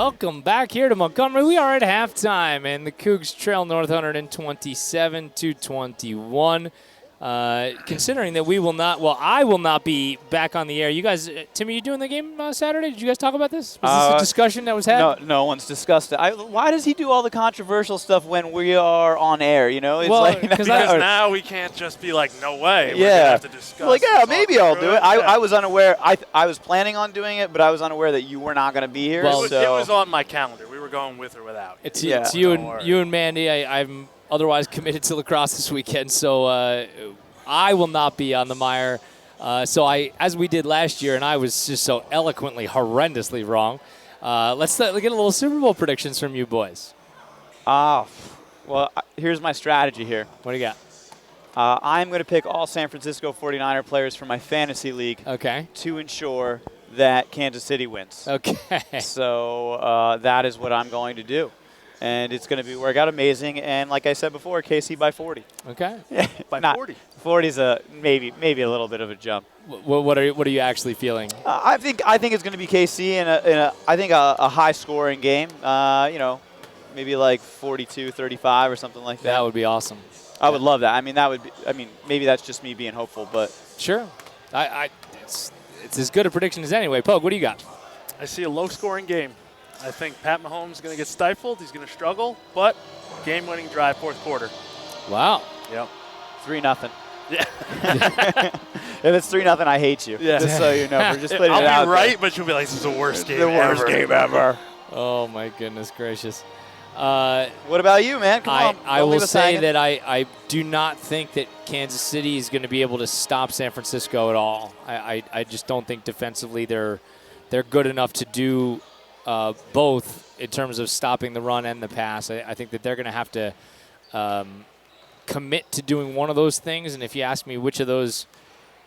welcome back here to Montgomery. We are at halftime, and the Cougs trail North Hunterdon 27-21. Considering that I will not be back on the air. You guys, Timmy, you doing the game Saturday? Did you guys talk about this? Was this a discussion that was had? No one's discussed it. Why does he do all the controversial stuff when we are on air? You know, it's because now we can't just be like, no way. We're gonna have to discuss. Maybe I'll do it. I was unaware. I was planning on doing it, but I was unaware that you were not going to be here. Well, it was on my calendar. We were going with or without. It's you and Mandy. I'm otherwise committed to lacrosse this weekend, so I will not be on the mire. As we did last year, and I was just so eloquently, horrendously wrong. Let's get a little Super Bowl predictions from you boys. Here's my strategy here. What do you got? I'm going to pick all San Francisco 49er players for my fantasy league to ensure that Kansas City wins. Okay. So that is what I'm going to do. And it's going to work out amazing. And like I said before, KC by 40. Okay. By 40. 40's maybe a little bit of a jump. What are you actually feeling? I think it's going to be KC in a high scoring game. Maybe like 42-35 or something like that. That would be awesome. I would love that. I mean, maybe that's just me being hopeful, but sure. It's as good a prediction as anyway. Pogue, what do you got? I see a low-scoring game. I think Pat Mahomes is going to get stifled. He's going to struggle, but game-winning drive, fourth quarter. Wow. Yep. 3-0. Yeah. If it's 3-0, I hate you. Yeah. Just so you know, we're just putting it out I'll be right, there. but you'll be like, this is the worst game ever. The worst game ever. Oh, my goodness gracious. What about you, man? Come on. I will say that I do not think that Kansas City is going to be able to stop San Francisco at all. I just don't think defensively they're good enough to do both in terms of stopping the run and the pass. I think that they're going to have to commit to doing one of those things. And if you ask me which of those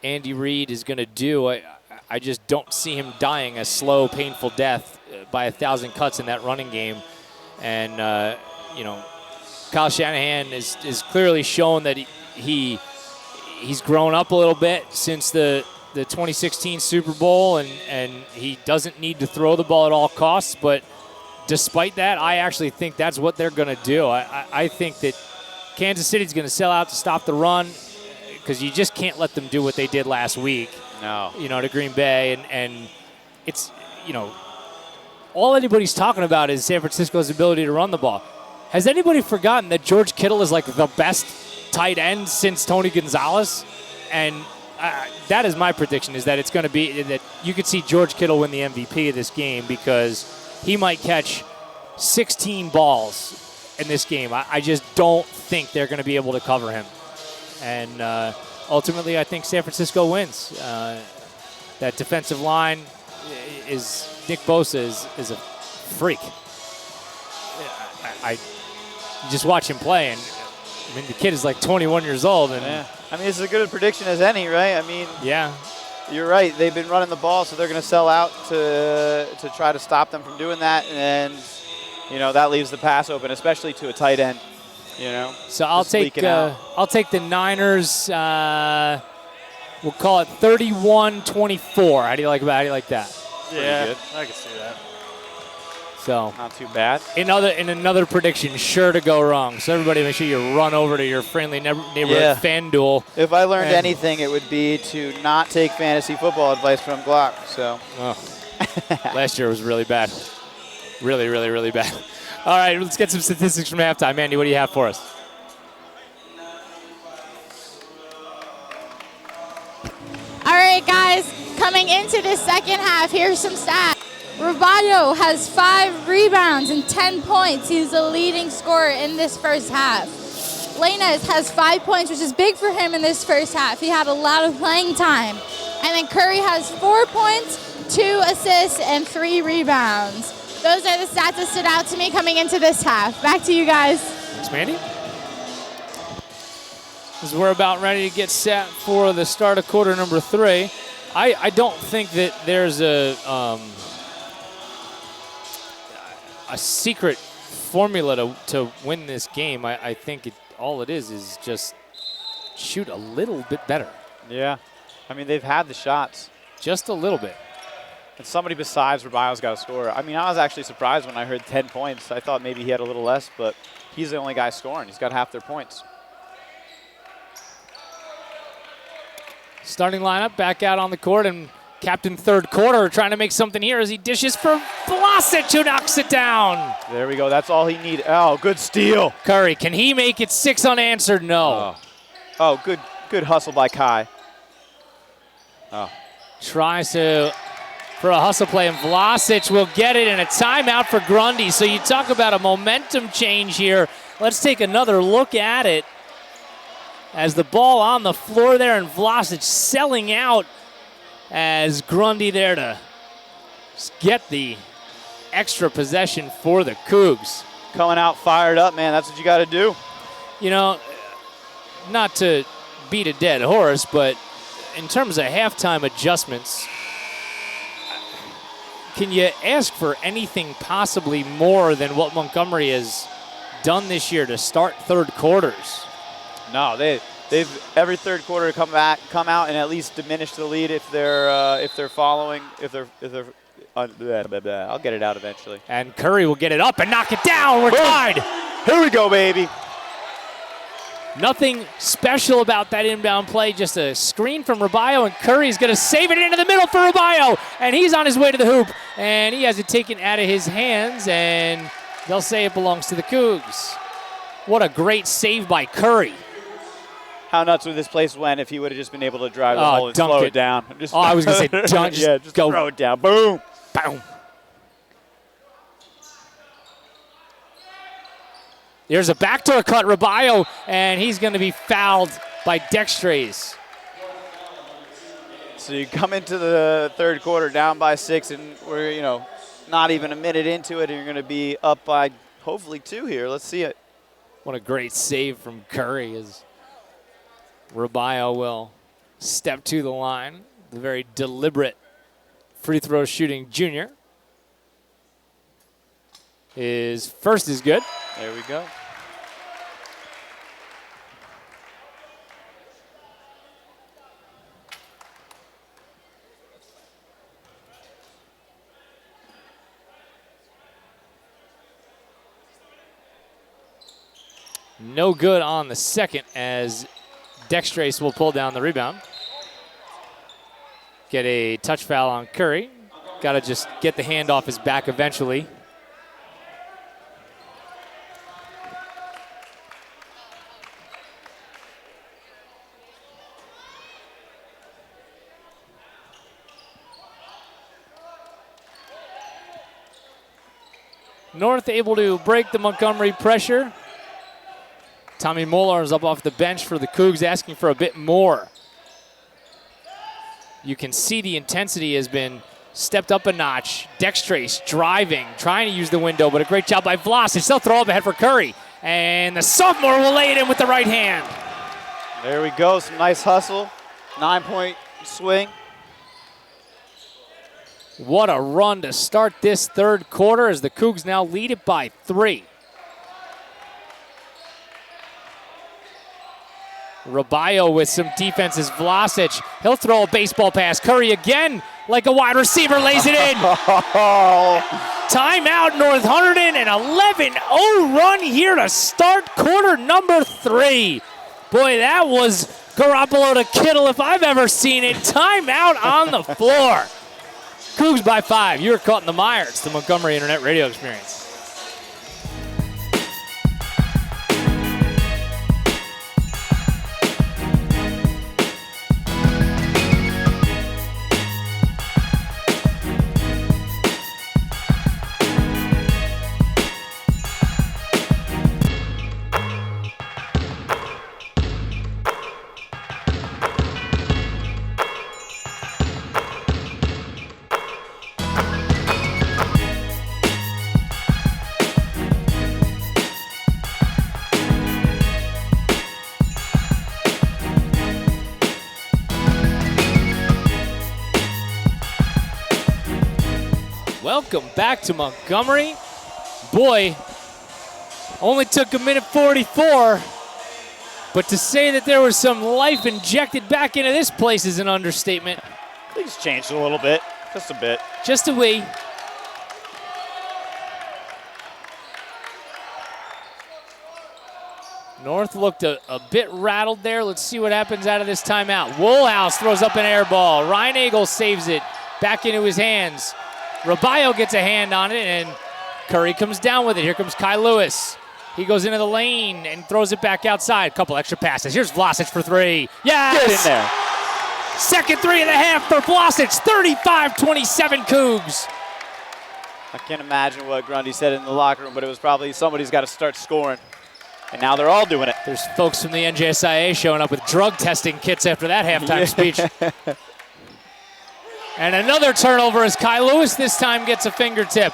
Andy Reid is going to do, I just don't see him dying a slow, painful death by 1,000 cuts in that running game. And, Kyle Shanahan is clearly shown that he's grown up a little bit since the 2016 Super Bowl, and he doesn't need to throw the ball at all costs. But despite that, I actually think that's what they're going to do. I think that Kansas City's going to sell out to stop the run because you just can't let them do what they did last week. No. To Green Bay. And it's, all anybody's talking about is San Francisco's ability to run the ball. Has anybody forgotten that George Kittle is like the best tight end since Tony Gonzalez? And that is my prediction, is that it's going to be that you could see George Kittle win the MVP of this game because he might catch 16 balls in this game. I just don't think they're going to be able to cover him. And ultimately, I think San Francisco wins. That defensive line is – Nick Bosa is a freak. I just watch him play, and the kid is like 21 years old. And yeah. This is as good a prediction as any, right? Yeah. You're right. They've been running the ball, so they're going to sell out to try to stop them from doing that. And, that leaves the pass open, especially to a tight end, So I'll take the Niners. We'll call it 31-24. How do you like that? Yeah, good. I can see that. So not too bad. In another prediction, sure to go wrong. So everybody, make sure you run over to your friendly neighborhood FanDuel. If I learned anything, it would be to not take fantasy football advice from Glock. So. Last year was really bad. Really, really, really bad. All right, let's get some statistics from halftime. Andy, what do you have for us? All right, guys, coming into the second half, here's some stats. Roballo has 5 rebounds and 10 points. He's the leading scorer in this first half. Lainez has 5 points, which is big for him in this first half. He had a lot of playing time. And then Curry has 4 points, 2 assists, and 3 rebounds. Those are the stats that stood out to me coming into this half. Back to you guys. Thanks, Mandy. As we're about ready to get set for the start of quarter number 3, I don't think that there's a secret formula to win this game. I think all it is just shoot a little bit better. Yeah. They've had the shots. Just a little bit. And somebody besides Rabayo's got to score. I mean, I was actually surprised when I heard 10 points. I thought maybe he had a little less, but he's the only guy scoring. He's got half their points. Starting lineup back out on the court, and captain third quarter trying to make something here as he dishes for Vlasic, who knocks it down. There we go. That's all he needed. Oh, good steal. Curry, can he make it 6 unanswered? No. Oh, good hustle by Kai. Tries for a hustle play, and Vlasic will get it, and a timeout for Grundy. So you talk about a momentum change here. Let's take another look at it. As the ball on the floor there, and Vlasic selling out as Grundy there to get the extra possession for the Cougs. Coming out fired up, man. That's what you got to do. You know, not to beat a dead horse, but in terms of halftime adjustments, can you ask for anything possibly more than what Montgomery has done this year to start third quarters? No, they've every third quarter come out and at least diminish the lead if they're following, I'll get it out eventually. And Curry will get it up and knock it down. We're tied. Here we go, baby. Nothing special about that inbound play, just a screen from Rabayo, and Curry's going to save it into the middle for Rabayo, and he's on his way to the hoop, and he has it taken out of his hands, and they'll say it belongs to the Cougs. What a great save by Curry. How nuts would this place went if he would have just been able to drive the hole and dunk slow it it down? Just I was going to say dunk. just go. Throw it down. Boom. Boom. There's a backdoor cut, Rabayo, and he's going to be fouled by Dextrace. So you come into the third quarter down by 6, and we're, not even a minute into it, and you're going to be up by hopefully 2 here. Let's see it. What a great save from Curry as Rabayo will step to the line. The very deliberate free throw shooting junior. His first is good. There we go. No good on the second as Dextrace will pull down the rebound. Get a touch foul on Curry. Got to just get the hand off his back eventually. North able to break the Montgomery pressure. Tommy Moeller is up off the bench for the Cougs, asking for a bit more. You can see the intensity has been stepped up a notch. Dextrace driving, trying to use the window, but a great job by Vlasic. They'll throw up ahead for Curry. And the sophomore will lay it in with the right hand. There we go, some nice hustle. 9-point swing. What a run to start this third quarter as the Cougs now lead it by 3. Rabayo with some defense is Vlasic. He'll throw a baseball pass. Curry again, like a wide receiver, lays it in. Timeout, North Hunterdon, an 11-0 run here to start quarter number 3. Boy, that was Garoppolo to Kittle if I've ever seen it. Timeout on the floor. Cougs by 5. You're caught in the mire. It's the Montgomery Internet Radio Experience. Welcome back to Montgomery. Boy, only took a minute 44, but to say that there was some life injected back into this place is an understatement. Things changed a little bit. Just a bit. Just a wee. North looked a bit rattled there. Let's see what happens out of this timeout. Woolhouse throws up an air ball. Reinagel saves it back into his hands. Rabayo gets a hand on it, and Curry comes down with it. Here comes Kai Lewis. He goes into the lane and throws it back outside. Couple extra passes. Here's Vlasic for three. Yes! Get in there. Second 3.5 for Vlasic. 35-27 Cougs. I can't imagine what Grundy said in the locker room, but it was probably somebody's got to start scoring. And now they're all doing it. There's folks from the NJSIA showing up with drug testing kits after that halftime speech. And another turnover as Kai Lewis this time gets a fingertip.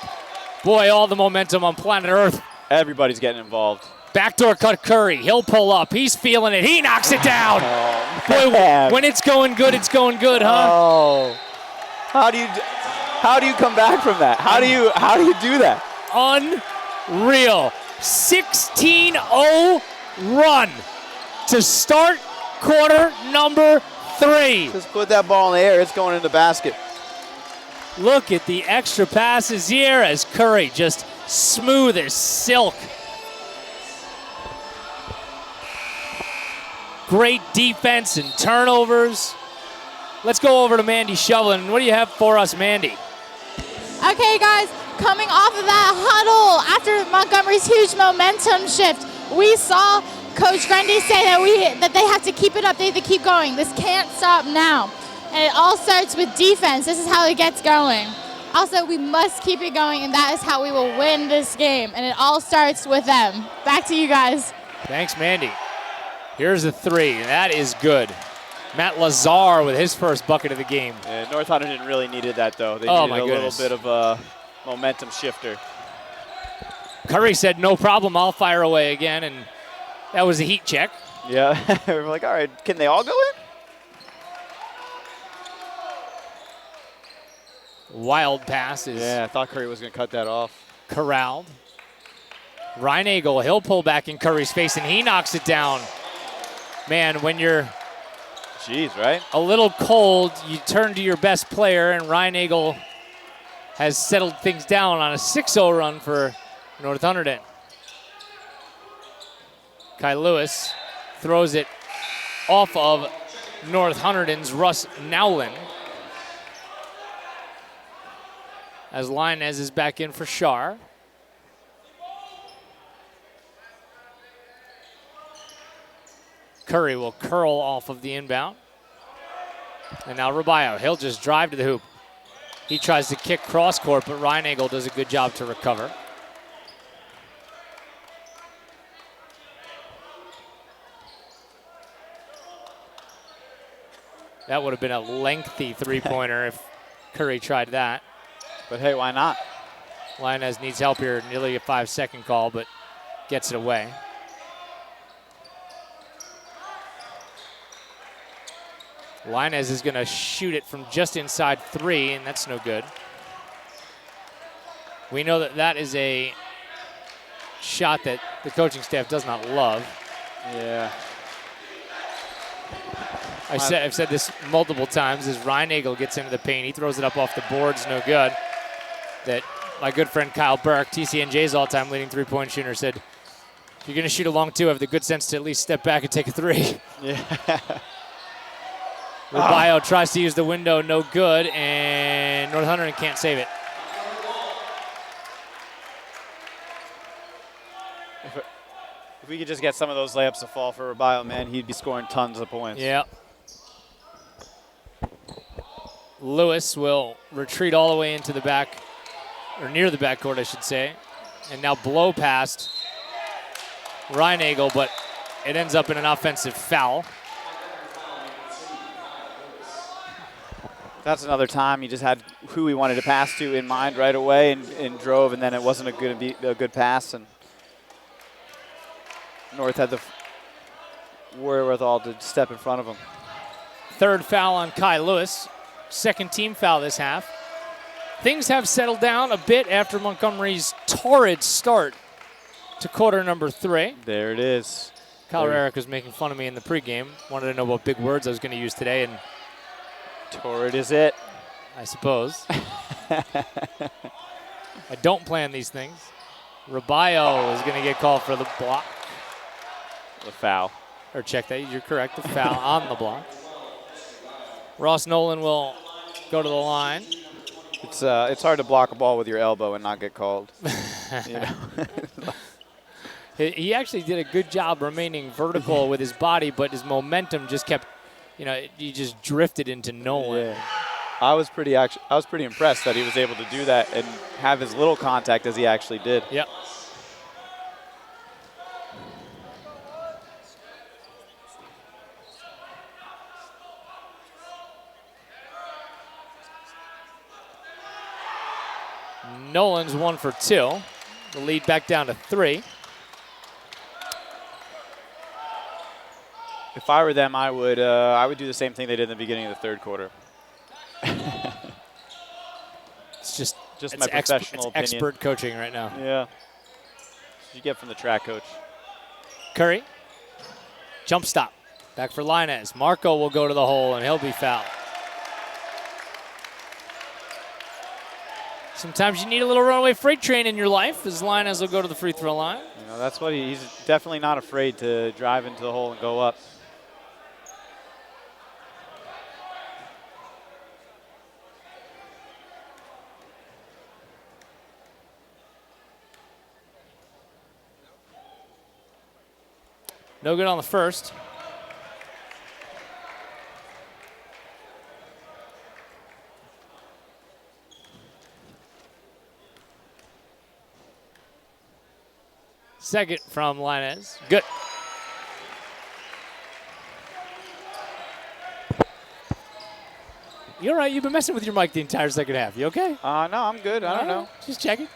Boy, all the momentum on planet Earth. Everybody's getting involved. Backdoor cut Curry. He'll pull up. He's feeling it. He knocks it down. Boy, when it's going good, huh? Oh. How do you come back from that? How do you do that? Unreal. 16-0 run to start quarter number 3. Just put that ball in the air. It's going in the basket. Look at the extra passes here as Curry just smooth as silk. Great defense and turnovers. Let's go over to Mandy Shovelin. What do you have for us, Mandy? Okay, guys, coming off of that huddle after Montgomery's huge momentum shift, we saw Coach Grundy say that they have to keep it up. They have to keep going. This can't stop now. And it all starts with defense. This is how it gets going. Also, we must keep it going, and that is how we will win this game. And it all starts with them. Back to you guys. Thanks, Mandy. Here's a 3. That is good. Matt Lazar with his first bucket of the game. Yeah, North Hunterdon really needed that, though. They needed a little bit of a momentum shifter. Curry said, no problem, I'll fire away again, and that was a heat check. Yeah, we're like, all right, can they all go in? Wild passes. Yeah, I thought Curry was going to cut that off. Corralled. Reinagel, he'll pull back in Curry's face, and he knocks it down. Man, when you're right? a little cold, you turn to your best player, and Reinagel has settled things down on a 6-0 run for North Hunterdon. Kai Lewis throws it off of North Hunterdon's Russ Nowlin. As Linez is back in for Shar. Curry will curl off of the inbound. And now Rabayo, he'll just drive to the hoop. He tries to kick cross court, but Reinagel does a good job to recover. That would have been a lengthy three-pointer if Curry tried that. But hey, why not? Linez needs help here, nearly a 5-second call, but gets it away. Linez is going to shoot it from just inside 3, and that's no good. We know that that is a shot that the coaching staff does not love. Yeah. I've said this multiple times as Reinagel gets into the paint. He throws it up off the boards, no good. That my good friend Kyle Burke, TCNJ's all-time leading three-point shooter, said, if you're going to shoot a long 2, have the good sense to at least step back and take a 3. Yeah. Rabayo tries to use the window, no good, and North Hunterdon can't save it. If we could just get some of those layups to fall for Rabayo, man, he'd be scoring tons of points. Yeah. Lewis will retreat all the way into the back, or near the backcourt, I should say, and now blow past Reinagel, but it ends up in an offensive foul. That's another time he just had who he wanted to pass to in mind right away and drove, and then it wasn't a good pass, and North had the wherewithal to step in front of him. Third foul on Kai Lewis. Second team foul this half. Things have settled down a bit after Montgomery's torrid start to quarter number 3. There it is. Kyle Rarick was making fun of me in the pregame. Wanted to know what big words I was going to use today, and torrid is it. I suppose. I don't plan these things. Rabayo is going to get called for the block. The foul. Or check that. You're correct. The foul on the block. Ross Nolan will go to the line. It's hard to block a ball with your elbow and not get called. You know? He actually did a good job remaining vertical with his body, but his momentum just kept, he just drifted into Nolan. Yeah. I was pretty impressed that he was able to do that and have as little contact as he actually did. Yep. Nolan's 1 for 2. The lead back down to 3. If I were them, I would do the same thing they did in the beginning of the third quarter. It's just my professional opinion. Expert coaching right now. Yeah. You get from the track coach. Curry, jump stop, back for Linez. Marco will go to the hole and he'll be fouled. Sometimes you need a little runaway freight train in your life, as Linez will go to the free throw line. That's what he's definitely not afraid to drive into the hole and go up. No good on the first. Second from Linez. Good. You all right? You've been messing with your mic the entire second half. You okay? No, I'm good. I don't know. Just checking.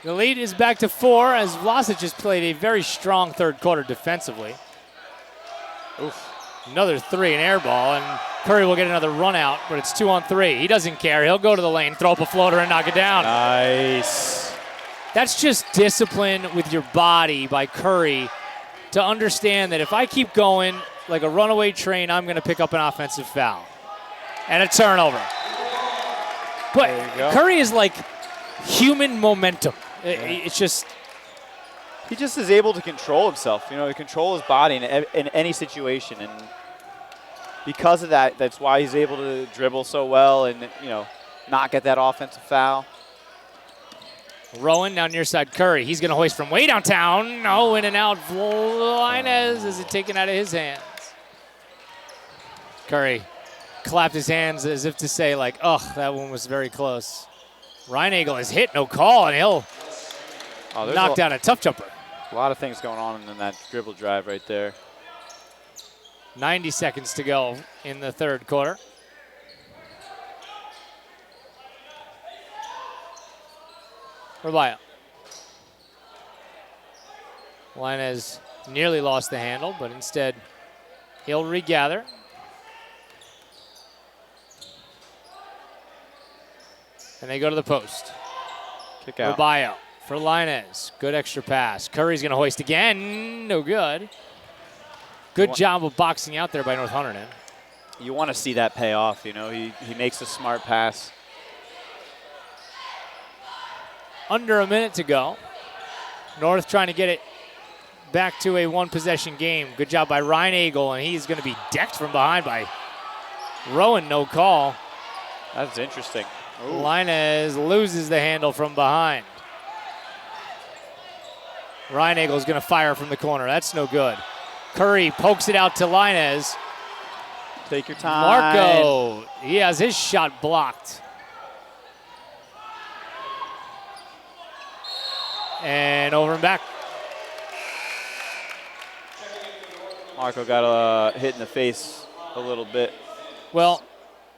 The lead is back to 4 as Vlasic just played a very strong third quarter defensively. Oof. Another 3, an air ball, and Curry will get another run out, but it's 2 on 3. He doesn't care. He'll go to the lane, throw up a floater, and knock it down. Nice. That's just discipline with your body by Curry to understand that if I keep going like a runaway train, I'm going to pick up an offensive foul and a turnover. But Curry is like human momentum. It's just... He just is able to control himself, to control his body in any situation. And because of that, that's why he's able to dribble so well and, not get that offensive foul. Rowan down near side Curry. He's going to hoist from way downtown. No, in and out. Linez is it taken out of his hands. Curry clapped his hands as if to say, like, oh, that one was very close. Reinagel is hit, no call, and he'll knock down a tough jumper. A lot of things going on in that dribble drive right there. 90 seconds to go in the third quarter. Rabayo. Linez nearly lost the handle, but instead he'll regather. And they go to the post. Kick out. Rabayo for Linez. Good extra pass. Curry's going to hoist again. No good. Good job of boxing out there by North Hunterdon. You want to see that pay off, He makes a smart pass. Under a minute to go. North trying to get it back to a one-possession game. Good job by Reinagel, and he's going to be decked from behind by Rowan. No call. That's interesting. Ooh. Linez loses the handle from behind. Reinagel is going to fire from the corner. That's no good. Curry pokes it out to Linez. Take your time. Marco, he has his shot blocked. And over and back. Marco got hit in the face a little bit. Well,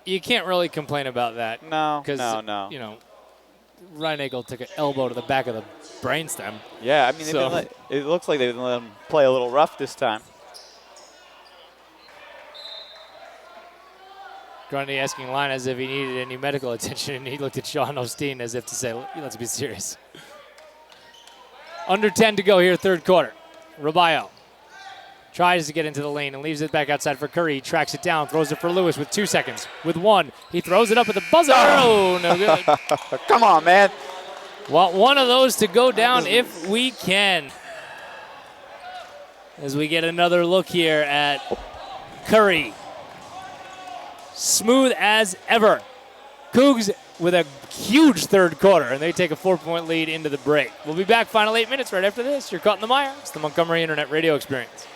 you can't really complain about that. No, no. Reinagel took an elbow to the back of the brainstem. Yeah, I mean, it looks like they've been letting him play a little rough this time. Grundy asking Linez if he needed any medical attention, and he looked at Sean Osteen as if to say, let's be serious. Under 10 to go here, third quarter. Rabayo Tries to get into the lane and leaves it back outside for Curry. He tracks it down, throws it for Lewis with 2 seconds. With 1, he throws it up at the buzzer. Oh, no good. Come on, man. Want one of those to go down if we can. As we get another look here at Curry. Smooth as ever. Cougs with a huge third quarter, and they take a 4-point lead into the break. We'll be back final 8 minutes right after this. You're caught in the mire. It's the Montgomery Internet Radio Experience.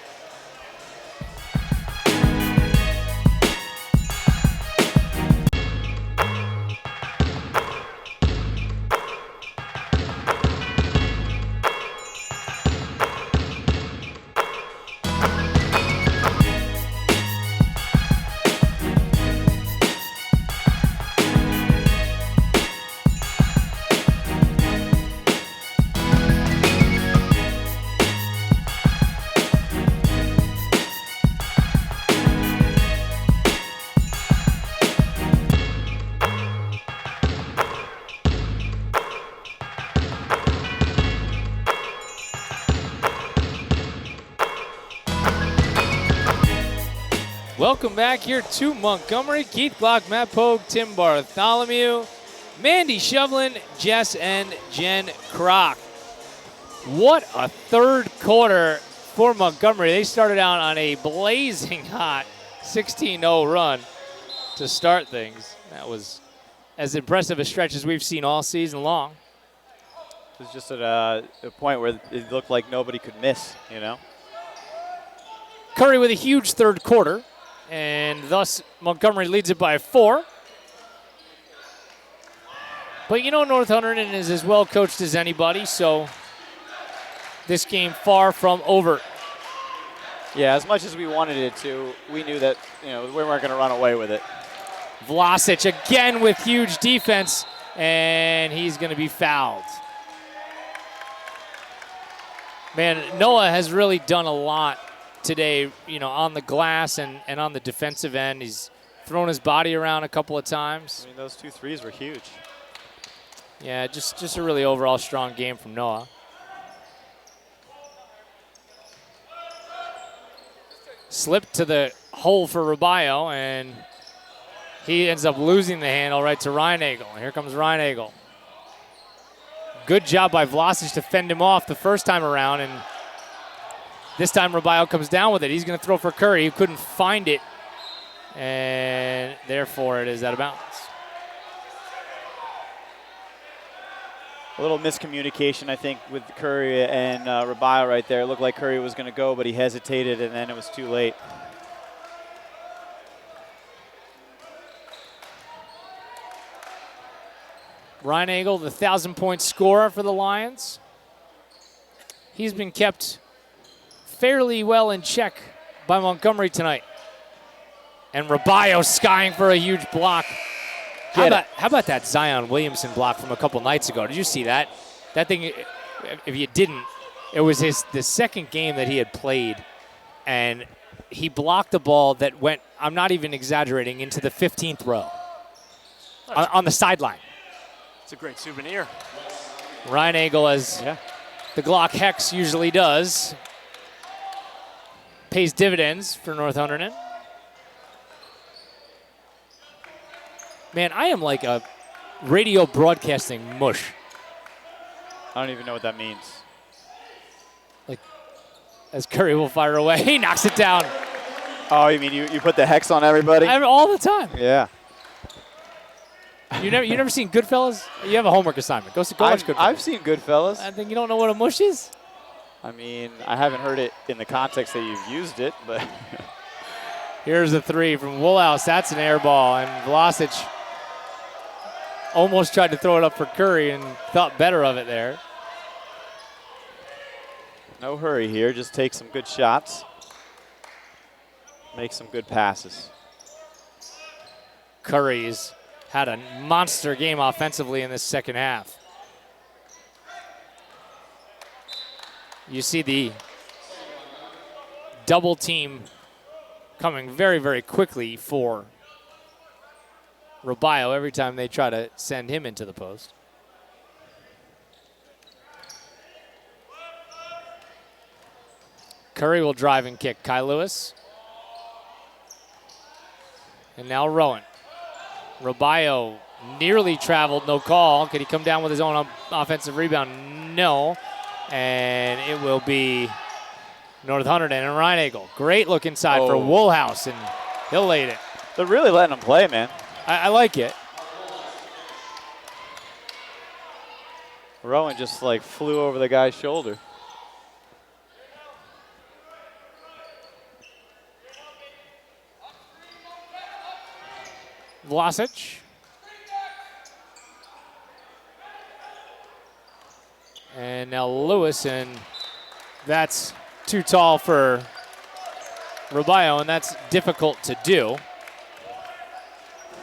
Welcome back here to Montgomery. Keith Block, Matt Pogue, Tim Bartholomew, Mandy Shovlin, Jess, and Jen Kroc. What a third quarter for Montgomery. They started out on a blazing hot 16-0 run to start things. That was as impressive a stretch as we've seen all season long. It was just at a point where it looked like nobody could miss, you know? Curry with a huge third quarter, and thus Montgomery leads it by 4. But you know, North Hunterdon is as well coached as anybody, so this game far from over. Yeah, as much as we wanted it to, we knew that, you know, we weren't going to run away with it. Vlasic again with huge defense, and he's going to be fouled. Man, Noah has really done a lot today, you know, on the glass and on the defensive end. He's thrown his body around a couple of times. I mean, those 2 threes were huge. Yeah, just a really overall strong game from Noah. Slipped to the hole for Rubio, and he ends up losing the handle right to Reinagel. Here comes Reinagel. Good job by Vlasic to fend him off the first time around, and this time Rubio comes down with it. He's going to throw for Curry. He couldn't find it, and therefore it is out of bounds. A little miscommunication, I think, with Curry and Rubio right there. It looked like Curry was going to go, but he hesitated, and then it was too late. Reinagel, the 1,000-point scorer for the Lions. He's been kept fairly well in check by Montgomery tonight. And Rubio skying for a huge block. How about that Zion Williamson block from a couple nights ago? Did you see that? That thing, if you didn't, it was the second game that he had played, and he blocked the ball that went, I'm not even exaggerating, into the 15th row on the sideline. It's a great souvenir. Reinagel, as the Glock Hex usually does, pays dividends for North Hunterdon. Man, I am like a radio broadcasting mush. I don't even know what that means. Like, as Curry will fire away, he knocks it down. Oh, you mean you put the hex on everybody? All the time. Yeah. You never seen Goodfellas? You have a homework assignment. Go watch Goodfellas. I've seen Goodfellas. I think you don't know what a mush is? I mean, I haven't heard it in the context that you've used it, but. Here's a 3 from Woolhouse. That's an air ball, and Vlasic almost tried to throw it up for Curry and thought better of it there. No hurry here. Just take some good shots. Make some good passes. Curry's had a monster game offensively in this second half. You see the double team coming very, very quickly for Rubio every time they try to send him into the post. Curry will drive and kick. Kai Lewis. And now Rowan. Robayo nearly traveled, no call. Could he come down with his own offensive rebound? No. And it will be North Hunterdon and Rheinagel. Great look inside for Woolhouse, and he'll lay it. They're really letting him play, man. I like it. Rowan just like flew over the guy's shoulder. Vlasic. And now Lewis, and that's too tall for Robayo, and that's difficult to do.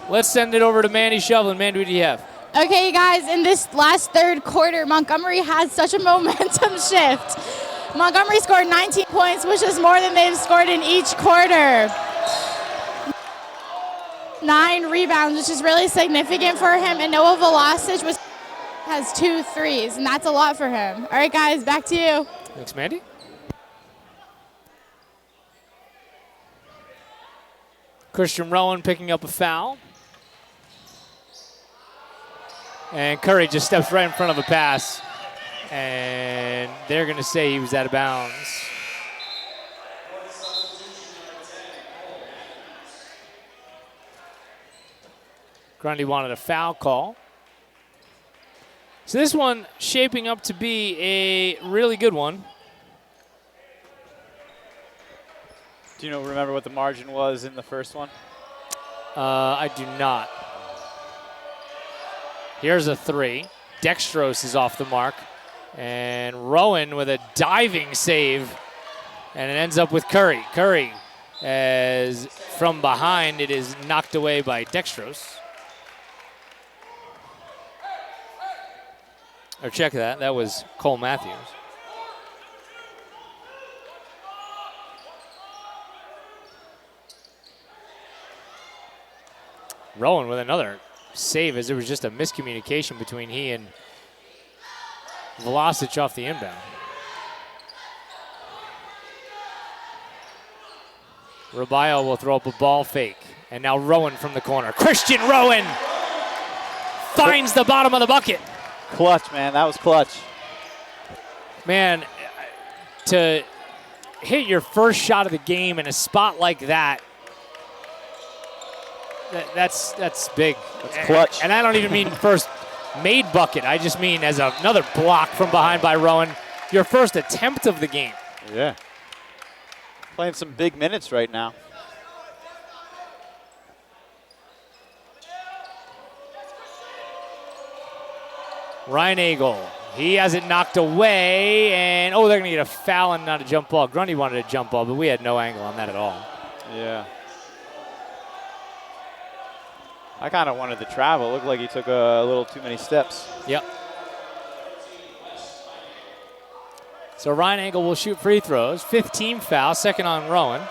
Let's send it over to Mandy Shovlin. Mandy, what do you have? Okay, guys, in this last third quarter, Montgomery had such a momentum shift. Montgomery scored 19 points, which is more than they've scored in each quarter. 9 rebounds, which is really significant for him, and Noah Vlasic has 2 threes, and that's a lot for him. All right, guys, back to you. Thanks, Mandy. Christian Rowan picking up a foul. And Curry just steps right in front of a pass. And they're going to say he was out of bounds. Grundy wanted a foul call. So this one shaping up to be a really good one. Do you remember what the margin was in the first one? I do not. Here's a 3. Dextrose is off the mark. And Rowan with a diving save. And it ends up with Curry. Curry, as from behind, it is knocked away by Dextrose. Or check that. That was Cole Matthews. Rowan with another save, as there was just a miscommunication between he and Vlasic off the inbound. Robayo will throw up a ball fake. And now Rowan from the corner. Christian Rowan finds the bottom of the bucket. Clutch, man. That was clutch. Man, to hit your first shot of the game in a spot like that, that's big. That's clutch. And I don't even mean first made bucket. I just mean as another block from behind by Rowan. Your first attempt of the game. Yeah. Playing some big minutes right now. Rheinagel, he has it knocked away, and they're going to get a foul and not a jump ball. Grundy wanted a jump ball, but we had no angle on that at all. Yeah. I kind of wanted to travel. It looked like he took a little too many steps. Yep. So Rheinagel will shoot free throws. 5th team foul, second on Rowan.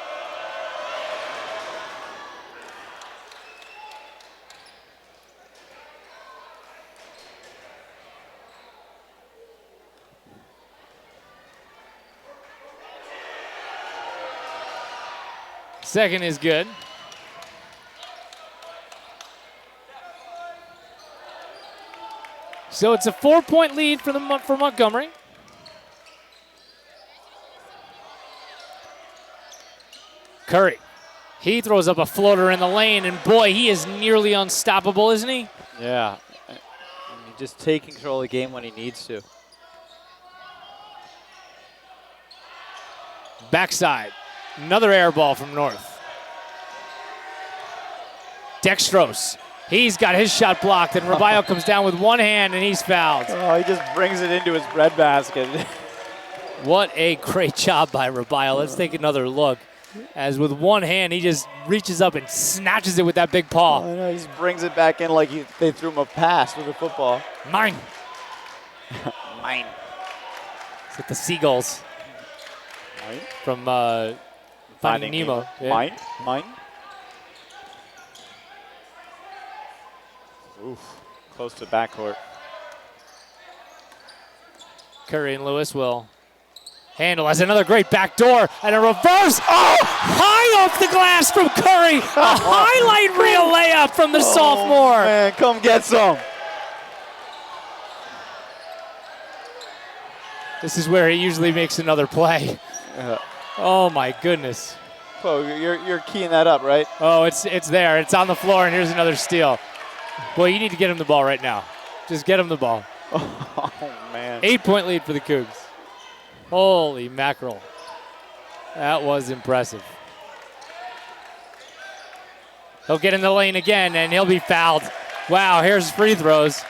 Second is good. So it's a 4-point lead for Montgomery. Curry, he throws up a floater in the lane, and boy, he is nearly unstoppable, isn't he? Yeah. And he just taking control of the game when he needs to. Backside, another air ball from North. Dextrose, he's got his shot blocked, and Robayo comes down with one hand, and he's fouled. Oh, he just brings it into his breadbasket. What a great job by Robayo. Let's take another look. As with one hand, he just reaches up and snatches it with that big paw. I know, he just brings it back in like they threw him a pass with a football. Mine. Mine. It's like the seagulls. Mine? From Finding Nemo. Yeah. Mine? Mine? Oof. Close to backcourt. Curry and Lewis will Handle has another great back door and a reverse. Oh! High off the glass from Curry. A highlight reel layup from the sophomore. Man, come get some. This is where he usually makes another play. Yeah. Oh my goodness. Oh, you're keying that up, right? Oh, it's there. It's on the floor, and here's another steal. Boy, you need to get him the ball right now. Just get him the ball. Oh, man. 8-point lead for the Cougs. Holy mackerel. That was impressive. He'll get in the lane again, and he'll be fouled. Wow, here's free throws.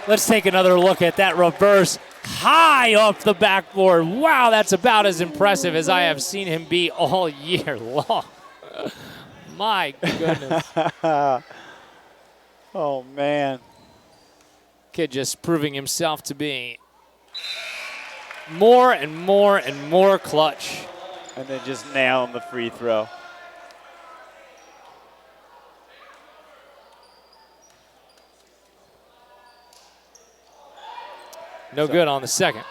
Let's take another look at that reverse. High off the backboard. Wow, that's about as impressive as I have seen him be all year long. My goodness. Oh, man. Kid just proving himself to be more and more and more clutch. And then just nailing the free throw. No good on the second.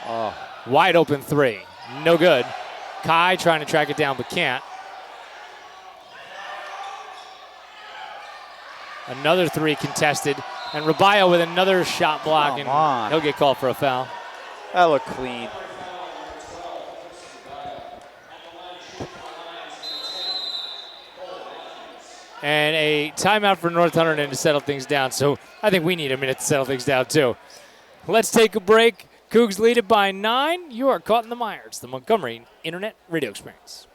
Oh, wide open three. No good. Kai trying to track it down but can't. Another three contested. And Rabayo with another shot block. Come on. He'll get called for a foul. That looked clean. And a timeout for North Hunterdon to settle things down. So I think we need a minute to settle things down too. Let's take a break. Cougs lead it by 9. You are caught in the mire. It's the Montgomery Internet Radio Experience.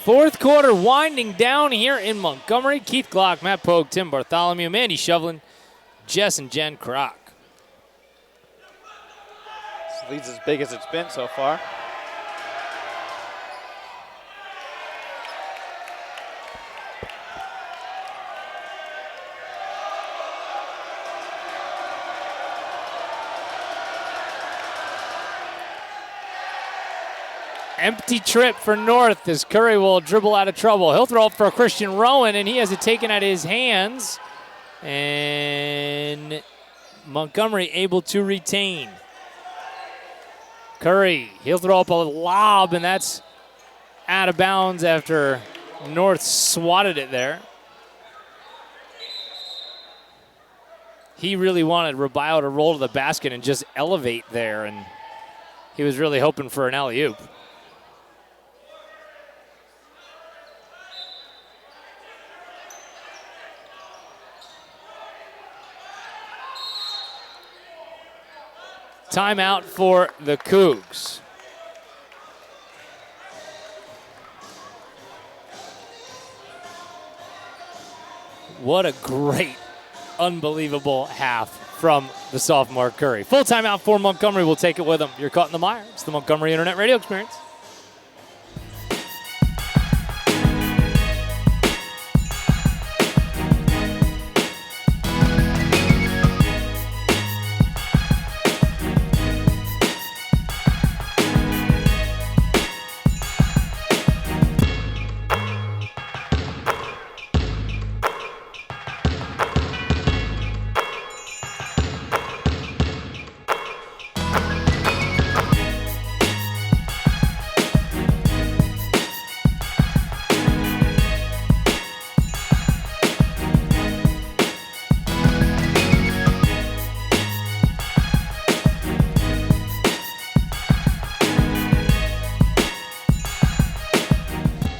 Fourth quarter winding down here in Montgomery. Keith Glock, Matt Pogue, Tim Bartholomew, Mandy Shovlin, Jess and Jen Kroc. This lead's as big as it's been so far. Empty trip for North as Curry will dribble out of trouble. He'll throw up for Christian Rowan, and he has it taken at his hands. And Montgomery able to retain. Curry, he'll throw up a lob, and that's out of bounds after North swatted it there. He really wanted Rabayo to roll to the basket and just elevate there, and he was really hoping for an alley-oop. Timeout for the Cougs. What a great, unbelievable half from the sophomore Curry. Full timeout for Montgomery. We'll take it with them. You're caught in the mire. It's the Montgomery Internet Radio Experience.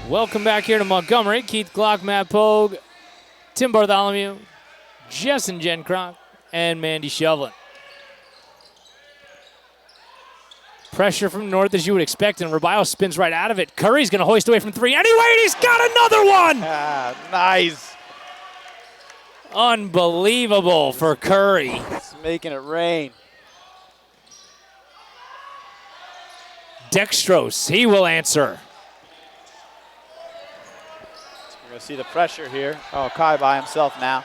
Welcome back here to Montgomery. Keith Glock, Matt Pogue, Tim Bartholomew, Jess and Jen Kroc, and Mandy Shovlin. Pressure from North as you would expect, and Rubio spins right out of it. Curry's going to hoist away from 3 anyway, and he's got another one! Nice. Unbelievable for Curry. It's making it rain. Dextrose, he will answer. We're going to see the pressure here. Oh, Kai by himself now.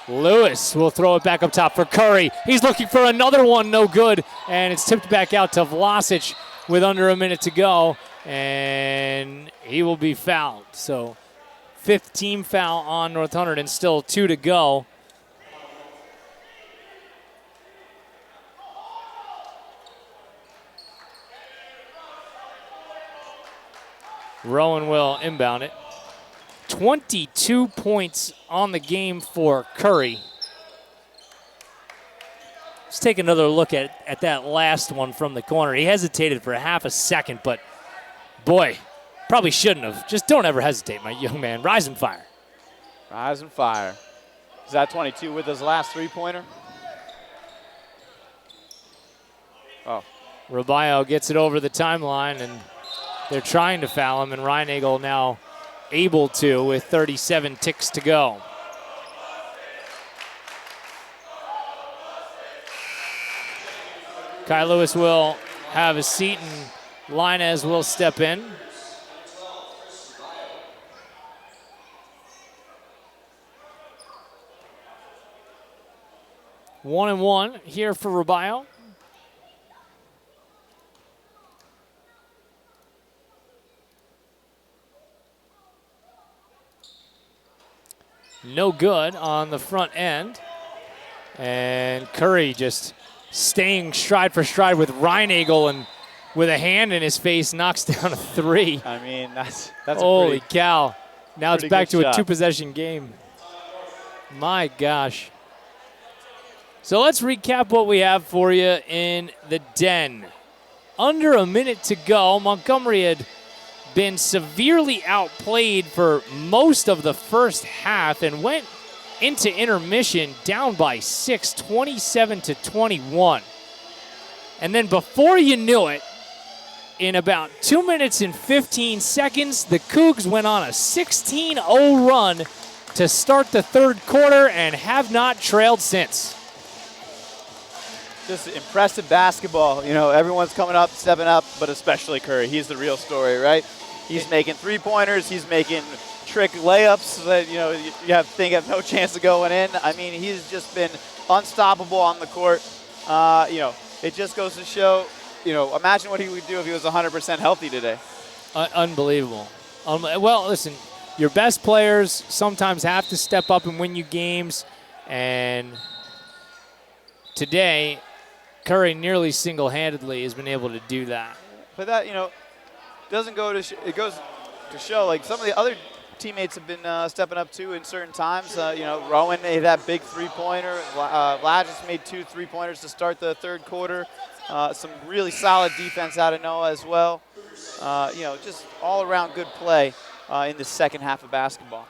Lewis will throw it back up top for Curry. He's looking for another one, no good. And it's tipped back out to Vlasic with under a minute to go. And he will be fouled. So 5th team foul on North Hunterdon, still 2 to go. Rowan will inbound it. 22 points on the game for Curry. Let's take another look at that last one from the corner. He hesitated for half a second, but boy, probably shouldn't have. Just don't ever hesitate, my young man. Rise and fire. Rise and fire. Is that 22 with his last 3-pointer? Oh. Rubio gets it over the timeline, and they're trying to foul him, and Reinagel now able to with 37 ticks to go. Kai Lewis will have a seat, and Linez will step in. One and one here for Rubio. No good on the front end. And Curry just staying stride for stride with Reinagel, and with a hand in his face knocks down a 3. I mean, that's holy cow. Now it's back to shot. a 2-possession game. My gosh. So let's recap what we have for you in the den. Under a minute to go. Montgomery had been severely outplayed for most of the first half and went into intermission down by 6, 27-21. And then before you knew it, in about 2 minutes and 15 seconds, the Cougs went on a 16-0 run to start the third quarter and have not trailed since. Just impressive basketball. You know, everyone's coming up, stepping up, but especially Curry. He's the real story, right? He's making 3-pointers. He's making trick layups that, you know, you have no chance of going in. I mean, he's just been unstoppable on the court. You know, it just goes to show, you know, imagine what he would do if he was 100% healthy today. Unbelievable. Well, listen, your best players sometimes have to step up and win you games. And today, Curry nearly single-handedly has been able to do that. But that, you know, doesn't go to it goes to show, like, some of the other teammates have been stepping up too in certain times. You know, Rowan made that big 3-pointer. Vlad just made 2 3-pointers to start the third quarter. Some really solid defense out of Noah as well. You know, just all-around good play in the second half of basketball.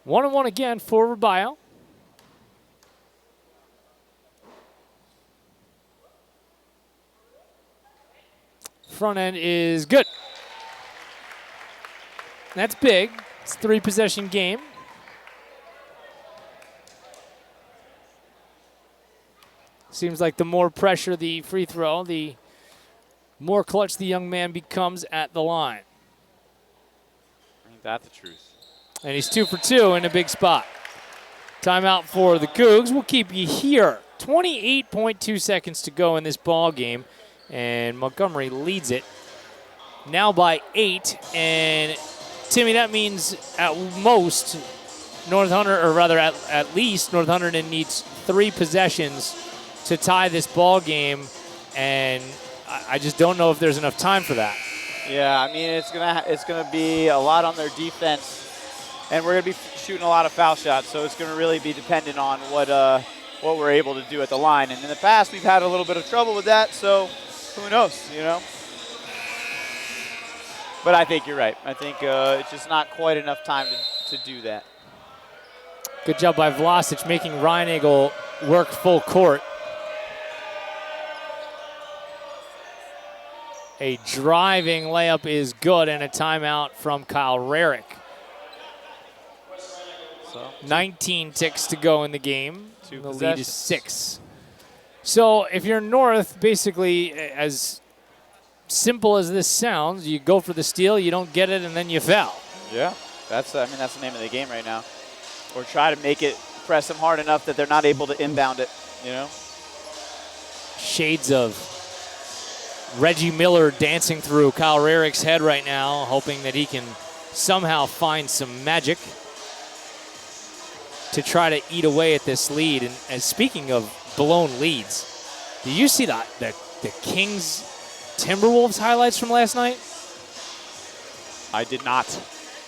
1-1 again for Rubio. Front end is good. That's big. It's a 3-possession game. Seems like the more pressure the free throw, the more clutch the young man becomes at the line. Ain't that the truth? And he's 2 for 2 in a big spot. Timeout for the Cougs. We'll keep you here. 28.2 seconds to go in this ball game. And Montgomery leads it now by 8. And Timmy, that means at most North Hunterdon, or rather at least North Hunterdon needs 3 possessions to tie this ball game. And I just don't know if there's enough time for that. Yeah, I mean, it's gonna be a lot on their defense, and we're gonna be shooting a lot of foul shots. So it's gonna really be dependent on what we're able to do at the line. And in the past, we've had a little bit of trouble with that. So who knows, you know? But I think you're right. I think it's just not quite enough time to do that. Good job by Vlasic, making Reinagel work full court. A driving layup is good, and a timeout from Kyle Rarick. So 19 ticks to go in the game. Two The lead is possessions. 6. So if you're North, basically, as simple as this sounds, you go for the steal, you don't get it, and then you foul. Yeah, that's the name of the game right now. Or try to make it, press them hard enough that they're not able to inbound it, you know? Shades of Reggie Miller dancing through Kyle Rarick's head right now, hoping that he can somehow find some magic to try to eat away at this lead. And speaking of blown leads, did you see the Kings Timberwolves highlights from last night? I did not.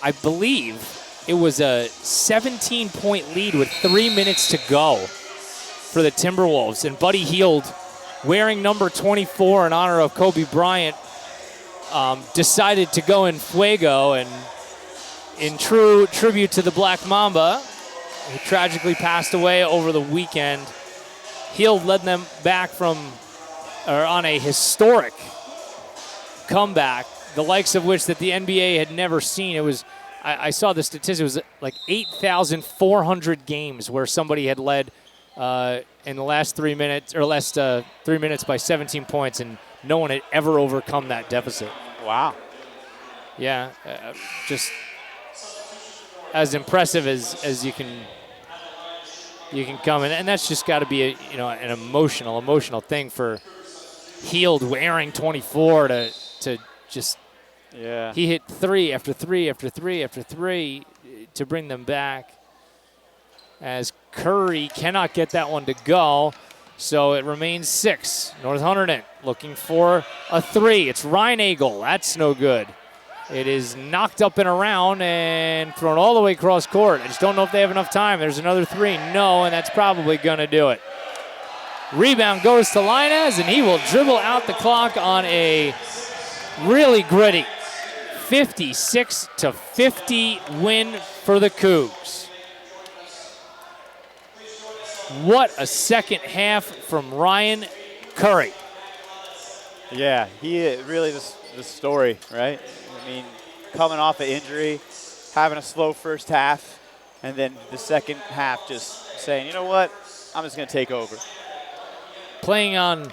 I believe it was a 17-point lead with 3 minutes to go for the Timberwolves. And Buddy Hield, wearing number 24 in honor of Kobe Bryant, decided to go in fuego. And in true tribute to the Black Mamba, who tragically passed away over the weekend, Hield led them back on a historic comeback, the likes of which that the NBA had never seen. It was, I saw the statistic, it was like 8,400 games where somebody had led in the last 3 minutes, or last 3 minutes by 17 points, and no one had ever overcome that deficit. Wow. Yeah, just as impressive as you can come, and that's just got to be an emotional thing for Hield wearing 24 to just. Yeah. He hit 3 after 3 after 3 after 3 to bring them back, as Curry cannot get that one to go. So it remains 6. North Hunterdon looking for a 3. It's Reinagel. That's no good. It is knocked up and around and thrown all the way across court. I just don't know if they have enough time. There's another 3. No, and that's probably going to do it. Rebound goes to Linez, and he will dribble out the clock on a really gritty 56-50 win for the Cougs. What a second half from Ryan Curry. Yeah, he really the story, right? I mean, coming off an injury, having a slow first half, and then the second half just saying, you know what, I'm just going to take over. Playing on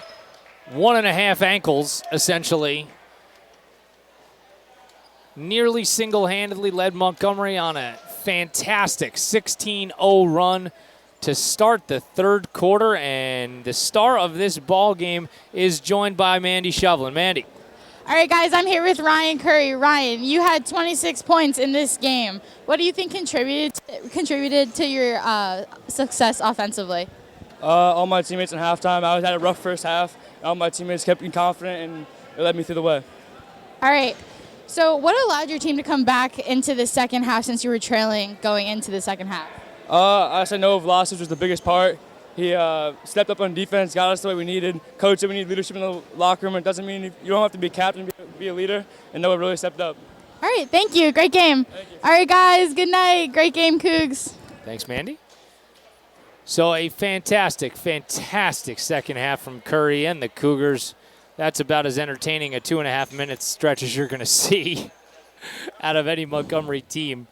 1.5 ankles, essentially. Nearly single-handedly led Montgomery on a fantastic 16-0 run to start the third quarter, and the star of this ball game is joined by Mandy Shovlin. Mandy. All right, guys, I'm here with Ryan Curry. Ryan, you had 26 points in this game. What do you think contributed to your success offensively? All my teammates in halftime. I had a rough first half. All my teammates kept me confident, and it led me through the way. All right. So what allowed your team to come back into the second half since you were trailing going into the second half? I said Noah Vlasic was the biggest part. He stepped up on defense, got us the way we needed. Coach said we need leadership in the locker room. It doesn't mean you don't have to be a captain, be a leader, and Noah really stepped up. All right, thank you. Great game. Thank you. All right, guys, good night. Great game, Cougs. Thanks, Mandy. So a fantastic second half from Curry and the Cougars. That's about as entertaining a 2.5 minute stretch as you're going to see out of any Montgomery team.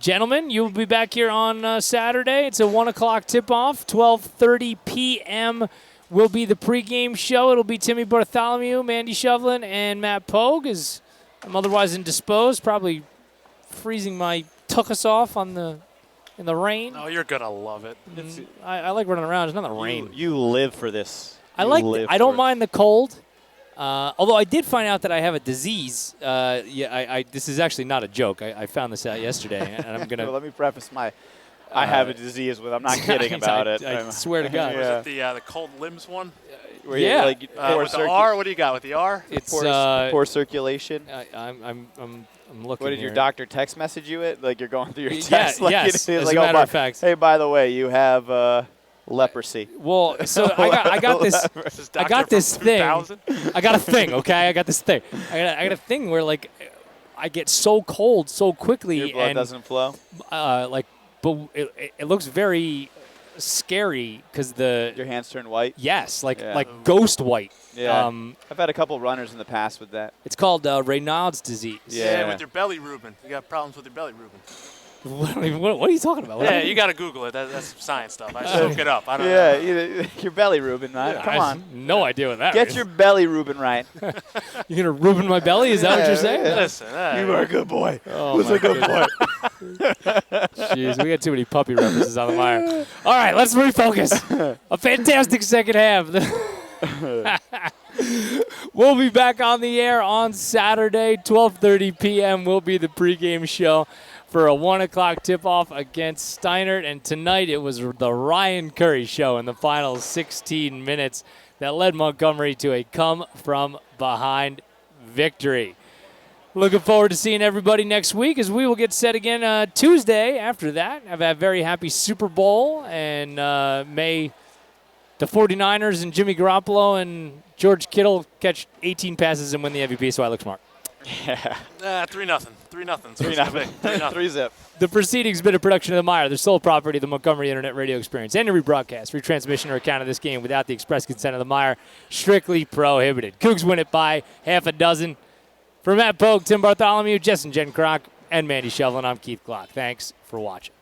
Gentlemen, you'll be back here on Saturday. It's a 1 o'clock tip-off. 12:30 p.m. will be the pregame show. It'll be Timmy Bartholomew, Mandy Shovlin, and Matt Pogue, as I'm otherwise indisposed, probably freezing my tuchus off in the rain. Oh, you're going to love it. I like running around. It's not the rain. You live for this. I don't mind the cold. Although I did find out that I have a disease. This is actually not a joke. I found this out yesterday, and I'm gonna. Well, let me preface I have a disease with. I'm not kidding about it. I swear to God. Was it the cold limbs one? Yeah. With the R, what do you got with the R? It's poor circulation. I'm looking. What did your here. doctor text message you it? Like you're going through your Yeah, test? Like yes, it's as like, a matter of fact. Hey, by the way, you have leprosy. Well, so I got this. I got this thing. I got a thing. Okay, I got this thing. I got a thing where like I get so cold so quickly, Your blood and doesn't flow. but it looks very scary because Your hands turn white. yes, like Yeah. like ghost white. Yeah. I've had a couple runners in the past with that. It's called Raynaud's disease. Yeah. with your belly Reuben. You got problems with your belly Reuben. What are you talking about? Yeah, you got to Google it. That's science stuff. I just look it up. I don't know. Yeah, your belly, Reuben. Right? Come on. No idea what that Get is. your belly, Reuben, right. You're gonna ruin my belly? Is that what you're saying? Listen, a good boy. Oh, my goodness. Jeez, we got too many puppy references on the wire. All right, let's refocus. A fantastic second half. We'll be back on the air on Saturday, 12:30 p.m. will be the pregame show for a 1 o'clock tip-off against Steinert. And tonight it was the Ryan Curry show in the final 16 minutes that led Montgomery to a come-from-behind victory. Looking forward to seeing everybody next week as we will get set again Tuesday after that. Have a very happy Super Bowl, and may the 49ers and Jimmy Garoppolo and George Kittle catch 18 passes and win the MVP, so I look smart. Yeah. 3-0. 3-0. 3-zip. The proceedings have been a production of the Meijer, the sole property of the Montgomery Internet Radio Experience. Any rebroadcast, retransmission, or account of this game without the express consent of the Meijer, strictly prohibited. Cougs win it by half a dozen. For Matt Pogue, Tim Bartholomew, Jess and Jen Kroc, and Mandy Shevlin, I'm Keith Glock. Thanks for watching.